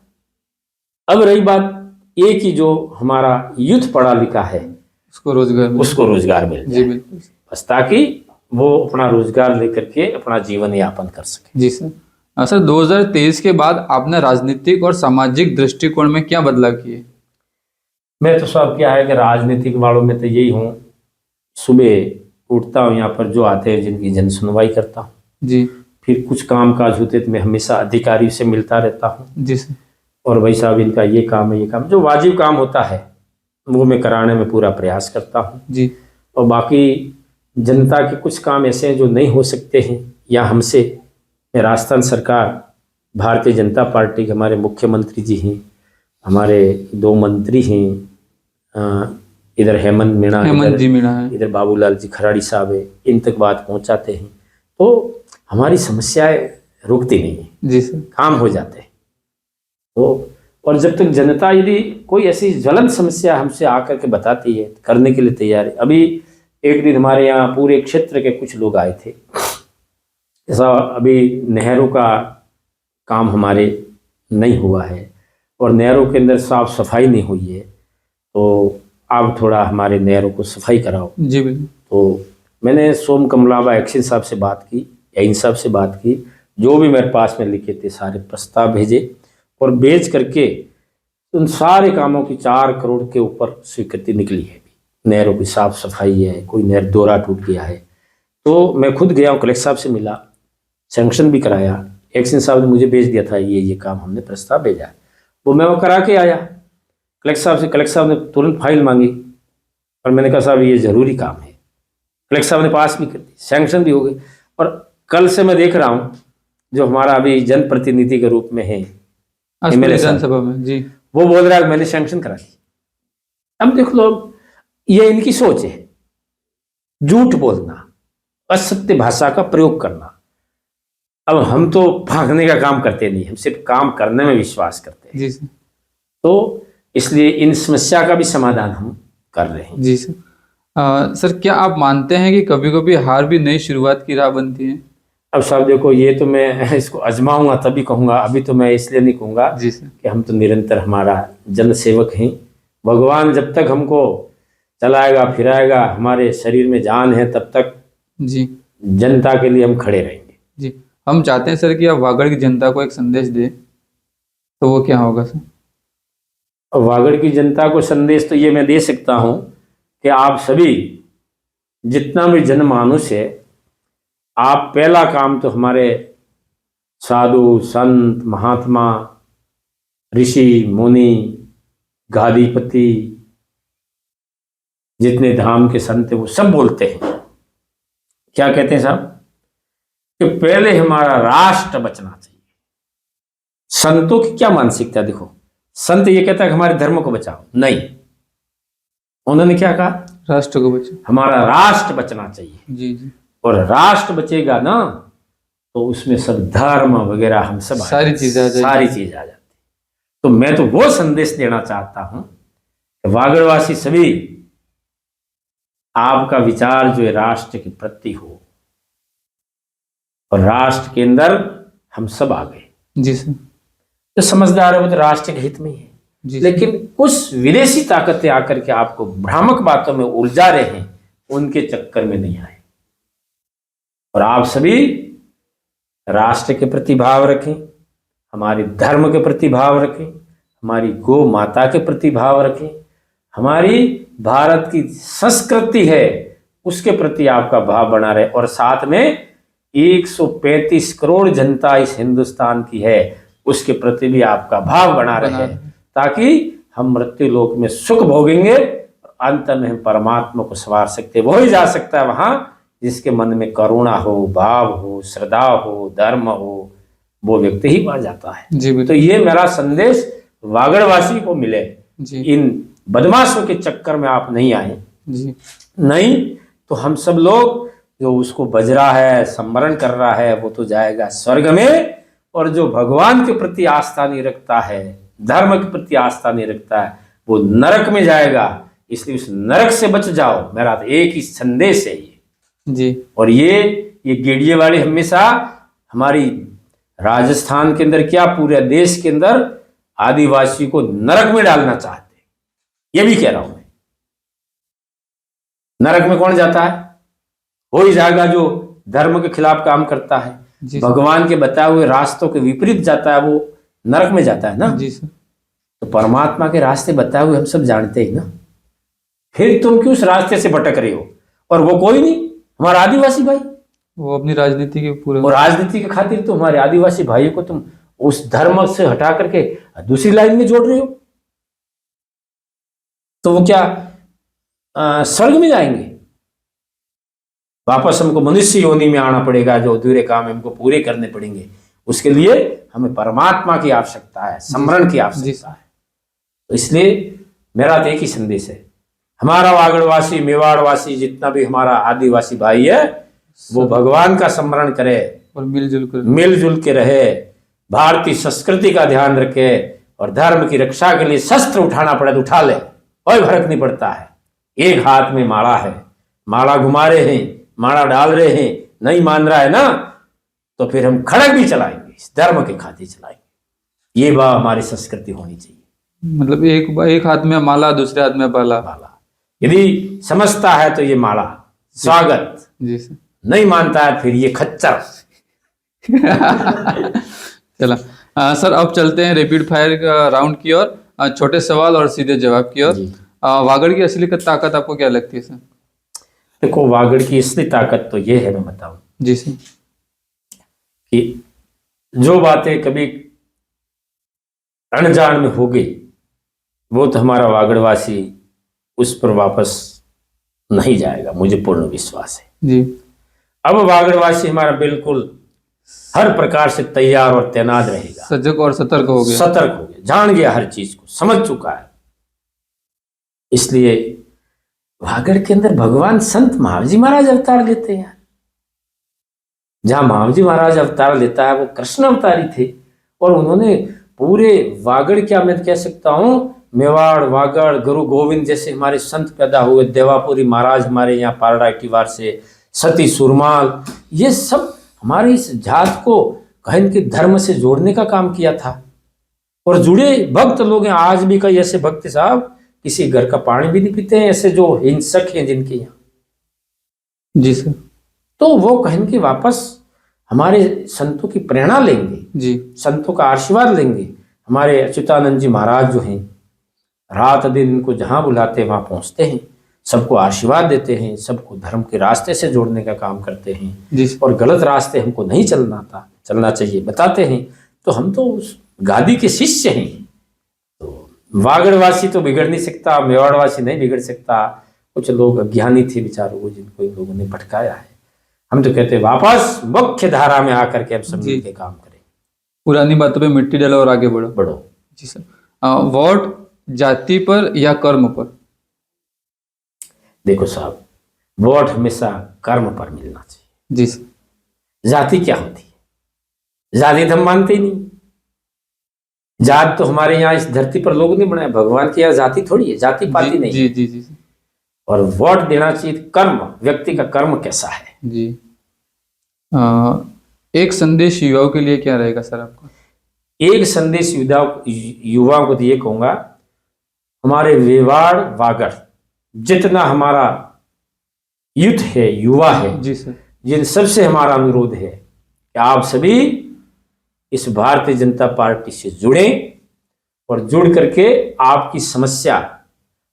Speaker 2: अब रही बात एक ही, जो हमारा यूथ पढ़ा लिखा है
Speaker 1: उसको रोजगार मिले।
Speaker 2: उसको रोजगार मिल
Speaker 1: जी
Speaker 2: जाए,
Speaker 1: बिल्कुल।
Speaker 2: बस ताकि वो अपना रोजगार लेकर के अपना जीवन यापन कर सके।
Speaker 1: जी सर। सर 2023 के बाद आपने राजनीतिक और सामाजिक दृष्टिकोण में क्या बदलाव किए?
Speaker 2: मैं तो सब क्या है कि राजनीतिक वालों में तो यही हूँ, सुबह उठता हूँ, यहाँ पर जो आते हैं जिनकी जन सुनवाई करता हूँ,
Speaker 1: जी
Speaker 2: फिर कुछ काम काज होते तो मैं हमेशा अधिकारी से मिलता रहता हूँ,
Speaker 1: जी सर।
Speaker 2: और भाई साहब इनका ये काम है, ये काम जो वाजिब काम होता है वो मैं कराने में पूरा प्रयास करता हूँ।
Speaker 1: जी
Speaker 2: और बाकी जनता के कुछ काम ऐसे हैं जो नहीं हो सकते हैं या हमसे, मैं राजस्थान सरकार भारतीय जनता पार्टी के हमारे मुख्यमंत्री जी हैं, हमारे 2 मंत्री हैं, इधर हेमंत मीणा,
Speaker 1: हेमंत जी मीणा है।
Speaker 2: इधर बाबूलाल जी खराड़ी साहब है, इन तक बात पहुंचाते हैं तो हमारी समस्याएं रुकती नहीं है,
Speaker 1: जी सर।
Speaker 2: काम हो जाते हैं। तो और जब तक जनता यदि कोई ऐसी ज्वलंत समस्या हमसे आकर के बताती है, करने के लिए तैयार है। अभी एक दिन हमारे यहाँ पूरे क्षेत्र के कुछ लोग आए थे, ऐसा अभी नहरों का काम हमारे नहीं हुआ है और नहरों के अंदर साफ सफाई नहीं हुई है, तो आप थोड़ा हमारे नहरों को सफाई कराओ।
Speaker 1: जी बिल्कुल।
Speaker 2: तो मैंने सोम कमलाबा एक्शन साहब से बात की या इन साहब से बात की, जो भी मेरे पास में लिखे थे सारे प्रस्ताव भेजे और भेज करके उन सारे कामों की 4 करोड़ के ऊपर स्वीकृति निकली है। नहरों की साफ सफाई है, कोई नहर दौरा टूट गया है, तो मैं खुद गया हूँ, कलेक्टर साहब से मिला, सैंक्शन भी कराया। एक्शन साहब ने मुझे भेज दिया था ये काम हमने प्रस्ताव भेजा है, वो मैं वो करा के आया कलेक्टर साहब ने तुरंत फाइल मांगी और मैंने कहा साहब ये जरूरी काम है। कलेक्टर साहब ने पास भी कर दी, सैंक्शन भी हो गई। और कल से मैं देख रहा हूँ जो हमारा अभी जनप्रतिनिधि के रूप में है एमएलए
Speaker 1: विधानसभा में, जी
Speaker 2: वो बोल रहा है मैंने सैंक्शन करा दी। अब देख लो, ये इनकी सोच है, झूठ बोलना, असत्य भाषा का प्रयोग करना। अब हम तो भागने का काम करते नहीं, हम सिर्फ काम करने में विश्वास करते हैं।
Speaker 1: जी सर।
Speaker 2: तो इसलिए इन समस्या का भी समाधान हम कर रहे हैं।
Speaker 1: जी सर। सर क्या आप मानते हैं कि कभी कभी हार भी नई शुरुआत की राह बनती है?
Speaker 2: अब साहब देखो, ये तो मैं इसको आजमाऊंगा तभी कहूँगा, अभी तो मैं इसलिए नहीं कहूँगा
Speaker 1: जी सर।
Speaker 2: कि हम तो निरंतर हमारा जन सेवक हैं। भगवान जब तक हमको चलाएगा फिराएगा, हमारे शरीर में जान है, तब तक
Speaker 1: जी
Speaker 2: जनता के लिए हम खड़े रहेंगे।
Speaker 1: जी। हम चाहते हैं सर कि आप वागड़ की जनता को एक संदेश दें, तो वो क्या होगा सर?
Speaker 2: और वागड़ की जनता को संदेश तो ये मैं दे सकता हूँ कि आप सभी जितना भी जनमानुस है, आप पहला काम तो हमारे साधु संत महात्मा ऋषि मुनि गादीपति जितने धाम के संत हैं वो सब बोलते हैं, क्या कहते हैं साहब, कि पहले हमारा राष्ट्र बचना चाहिए। संतों की क्या मानसिकता देखो, संत ये कहता है कि हमारे धर्म को बचाओ, नहीं, उन्होंने क्या कहा,
Speaker 1: राष्ट्र को बचाओ, हमारा
Speaker 2: राष्ट्र बचना चाहिए।
Speaker 1: जी जी।
Speaker 2: और राष्ट्र बचेगा ना तो उसमें सब धर्म वगैरह हम सब
Speaker 1: सारी चीजें आ जाएगी।
Speaker 2: सारी चीज आ जाती। तो मैं तो वो संदेश देना चाहता हूं कि वागड़वासी सभी, आपका विचार जो है राष्ट्र के प्रति हो, और राष्ट्र के अंदर हम सब आ गए।
Speaker 1: जी सर।
Speaker 2: तो समझदार है वो तो राष्ट्र के हित में ही है,
Speaker 1: जी
Speaker 2: लेकिन कुछ विदेशी ताकतें आकर के आपको भ्रामक बातों में उलझा रहे हैं, उनके चक्कर में नहीं आए। और आप सभी राष्ट्र के प्रति भाव रखें, हमारे धर्म के प्रति भाव रखें, हमारी गौ माता के प्रति भाव रखें, हमारी भारत की संस्कृति है उसके प्रति आपका भाव बना रहे, और साथ में 135 करोड़ जनता इस हिंदुस्तान की है उसके प्रति भी आपका भाव बना रहे, ताकि हम मृत्यु लोक में सुख भोगेंगे, अंत में हम परमात्मा को सवार सकते। वही जा सकता है वहां जिसके मन में करुणा हो, भाव हो, श्रद्धा हो, धर्म हो, वो व्यक्ति ही वहां जाता है।
Speaker 1: जी
Speaker 2: तो ये मेरा संदेश वागड़वासी को मिले,
Speaker 1: जी
Speaker 2: इन बदमाशों के चक्कर में आप नहीं आए।
Speaker 1: जी
Speaker 2: नहीं तो हम सब लोग जो उसको बज रहा है, स्मरण कर रहा है, वो तो जाएगा स्वर्ग में, और जो भगवान के प्रति आस्था नहीं रखता है, धर्म के प्रति आस्था नहीं रखता है, वो नरक में जाएगा। इसलिए उस नरक से बच जाओ, मेरा तो एक ही संदेश है ये
Speaker 1: जी।
Speaker 2: और ये गेड़िए वाले हमेशा हमारी राजस्थान के अंदर क्या पूरे देश के अंदर आदिवासी को नरक में डालना चाहते, ये भी कह रहा हूं मैं। नरक में कौन जाता है? हो ही जाएगा जो धर्म के खिलाफ काम करता है, भगवान के बताए हुए रास्तों के विपरीत जाता है, वो नरक में जाता है ना।
Speaker 1: जी सर।
Speaker 2: तो परमात्मा के रास्ते बताए हुए हम सब जानते ही ना, फिर तुम क्यों उस रास्ते से भटक रहे हो? और वो कोई नहीं, हमारा आदिवासी भाई,
Speaker 1: वो अपनी राजनीति के पूरे,
Speaker 2: और राजनीति के खातिर तो हमारे आदिवासी भाइयों को तुम उस धर्म से हटा करके दूसरी लाइन में जोड़ रहे हो। तो वो क्या स्वर्ग में जाएंगे? वापस हमको मनुष्य योनि में आना पड़ेगा, जो अधूरे काम हमको पूरे करने पड़ेंगे। उसके लिए हमें परमात्मा की आवश्यकता है, स्मरण की आवश्यकता है। तो इसलिए मेरा तो एक ही संदेश है, हमारा वागड़वासी, मेवाड़वासी, जितना भी हमारा आदिवासी भाई है, वो भगवान का स्मरण करे
Speaker 1: और मिलजुल
Speaker 2: के रहे, भारतीय संस्कृति का ध्यान रखे, और धर्म की रक्षा के लिए शस्त्र उठाना पड़े तो उठा ले, कोई फर्क नहीं पड़ता है। एक हाथ में माला है, माला घुमा रहे हैं, माला डाल रहे हैं, नहीं मान रहा है ना, तो फिर हम खड़ग भी चलाएंगे, इस धर्म के खातिर चलाएंगे। ये बात हमारी संस्कृति होनी चाहिए।
Speaker 1: मतलब एक हाथ में माला, दूसरे हाथ में बाला।
Speaker 2: यदि समझता है तो ये माला स्वागत,
Speaker 1: जी सर।
Speaker 2: नहीं मानता है फिर ये खच्चर।
Speaker 1: चला सर, अब चलते हैं रैपिड फायर राउंड की ओर, छोटे सवाल और सीधे जवाब की ओर। वागड़ की असली ताकत आपको क्या लगती है सर?
Speaker 2: देखो, वागड़ की असली ताकत तो ये है, मैं बताऊं
Speaker 1: जी सर,
Speaker 2: कि जो बातें कभी अनजान में हो गई, वो तो हमारा वागड़वासी उस पर वापस नहीं जाएगा, मुझे पूर्ण विश्वास है
Speaker 1: जी।
Speaker 2: अब वागड़वासी हमारा बिल्कुल हर प्रकार से तैयार और तैनात रहेगा,
Speaker 1: सजग और सतर्क हो गया,
Speaker 2: जान गया, हर चीज को समझ चुका है। इसलिए वागड़ के अंदर भगवान संत महावीर महाराज अवतार लेते हैं। जहां महावीर महाराज अवतार लेता है वो कृष्ण अवतारी थे, और उन्होंने पूरे वागड़, क्या मैं कह सकता हूं, मेवाड़, वागड़, गुरु गोविंद जैसे हमारे संत पैदा हुए, देवापुरी महाराज हमारे यहाँ पारड़ा इटीवार से, सती सुरमाल, ये सब हमारे इस जात को कहीं के धर्म से जोड़ने का काम किया था। और जुड़े भक्त लोग हैं आज भी, कई ऐसे भक्त साहब किसी घर का पानी भी नहीं पीते हैं, ऐसे जो हिंसक हैं जिनके यहाँ।
Speaker 1: जी सर।
Speaker 2: तो वो कहीं के वापस हमारे संतों की प्रेरणा लेंगे
Speaker 1: जी,
Speaker 2: संतों का आशीर्वाद लेंगे। हमारे अच्युतानंद जी महाराज जो हैं, रात दिन इनको जहां बुलाते हैं वहां पहुंचते हैं, सबको आशीर्वाद देते हैं, सबको धर्म के रास्ते से जोड़ने का काम करते हैं, और गलत रास्ते हमको नहीं चलना चाहिए बताते हैं। तो हम तो उस गादी के शिष्य हैं। तो वागड़वासी तो बिगड़ नहीं सकता, मेवाड़वासी नहीं बिगड़ सकता। कुछ लोग अज्ञानी थे बेचारों को, जिनको इन लोगों ने भटकाया है। हम तो कहते हैं वापस मुख्य धारा में आकर के हम सब मिलकर काम करें,
Speaker 1: पुरानी बातों पे मिट्टी डालो और आगे बढ़ो। जी सर। वोट जाति पर या कर्म पर?
Speaker 2: देखो साहब, वोट हमेशा कर्म पर मिलना चाहिए।
Speaker 1: जी सर।
Speaker 2: जाति क्या होती है? जाति तो हम मानते ही नहीं। जात तो हमारे यहाँ इस धरती पर लोग नहीं बनाए, भगवान की यहाँ जाति थोड़ी है, जाति पाति नहीं।
Speaker 1: जी जी जी।
Speaker 2: और वोट देना चाहिए कर्म, व्यक्ति का कर्म कैसा है।
Speaker 1: जी। एक संदेश युवाओं के लिए क्या रहेगा सर आपका?
Speaker 2: एक संदेश युवाओं को तो ये कहूंगा, हमारे मेवाड़ वागड़ जितना हमारा यूथ है, युवा है,
Speaker 1: जी सर,
Speaker 2: जिन सबसे हमारा अनुरोध है कि आप सभी इस भारतीय जनता पार्टी से जुड़ें, और जुड़ करके आपकी समस्या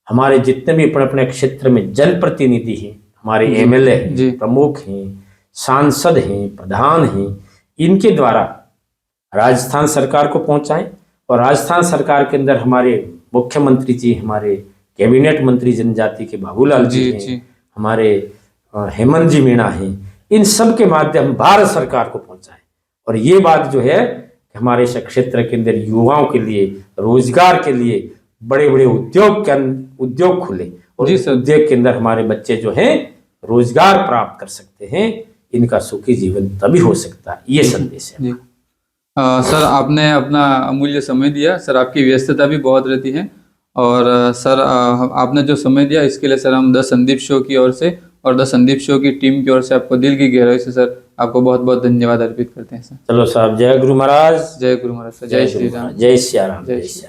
Speaker 2: हमारे जितने भी अपने अपने क्षेत्र में जनप्रतिनिधि हैं, हमारे एमएलए
Speaker 1: जी।
Speaker 2: हैं, प्रमुख हैं, सांसद हैं, प्रधान हैं, इनके द्वारा राजस्थान सरकार को पहुंचाएं। और राजस्थान सरकार के अंदर हमारे मुख्यमंत्री जी, हमारे कैबिनेट मंत्री जनजाति के बाबूलाल जी
Speaker 1: जी, जी।
Speaker 2: हैं, हमारे हेमंत जी मीणा हैं, इन सब के माध्यम भारत सरकार को पहुंचाएं। और ये बात जो है कि हमारे इस क्षेत्र के अंदर युवाओं के लिए, रोजगार के लिए बड़े बड़े उद्योग खुले और
Speaker 1: जी
Speaker 2: इस
Speaker 1: सर।
Speaker 2: उद्योग के अंदर हमारे बच्चे जो हैं रोजगार प्राप्त कर सकते हैं। इनका सुखी जीवन तभी हो सकता है। ये संदेश है।
Speaker 1: जी। सर, आपने अपना अमूल्य समय दिया। सर, आपकी व्यस्तता भी बहुत रहती है और सर आपने जो समय दिया इसके लिए सर हम द संदीप शो की ओर से और द संदीप शो की टीम की ओर से आपको दिल की गहराई से सर आपको बहुत बहुत धन्यवाद अर्पित करते हैं सर।
Speaker 2: चलो साहब, जय गुरु महाराज,
Speaker 1: जय गुरु महाराज सर। जय श्री राम।
Speaker 2: जय सिया राम,
Speaker 1: जय
Speaker 2: जय
Speaker 1: श्री
Speaker 2: सिया राम।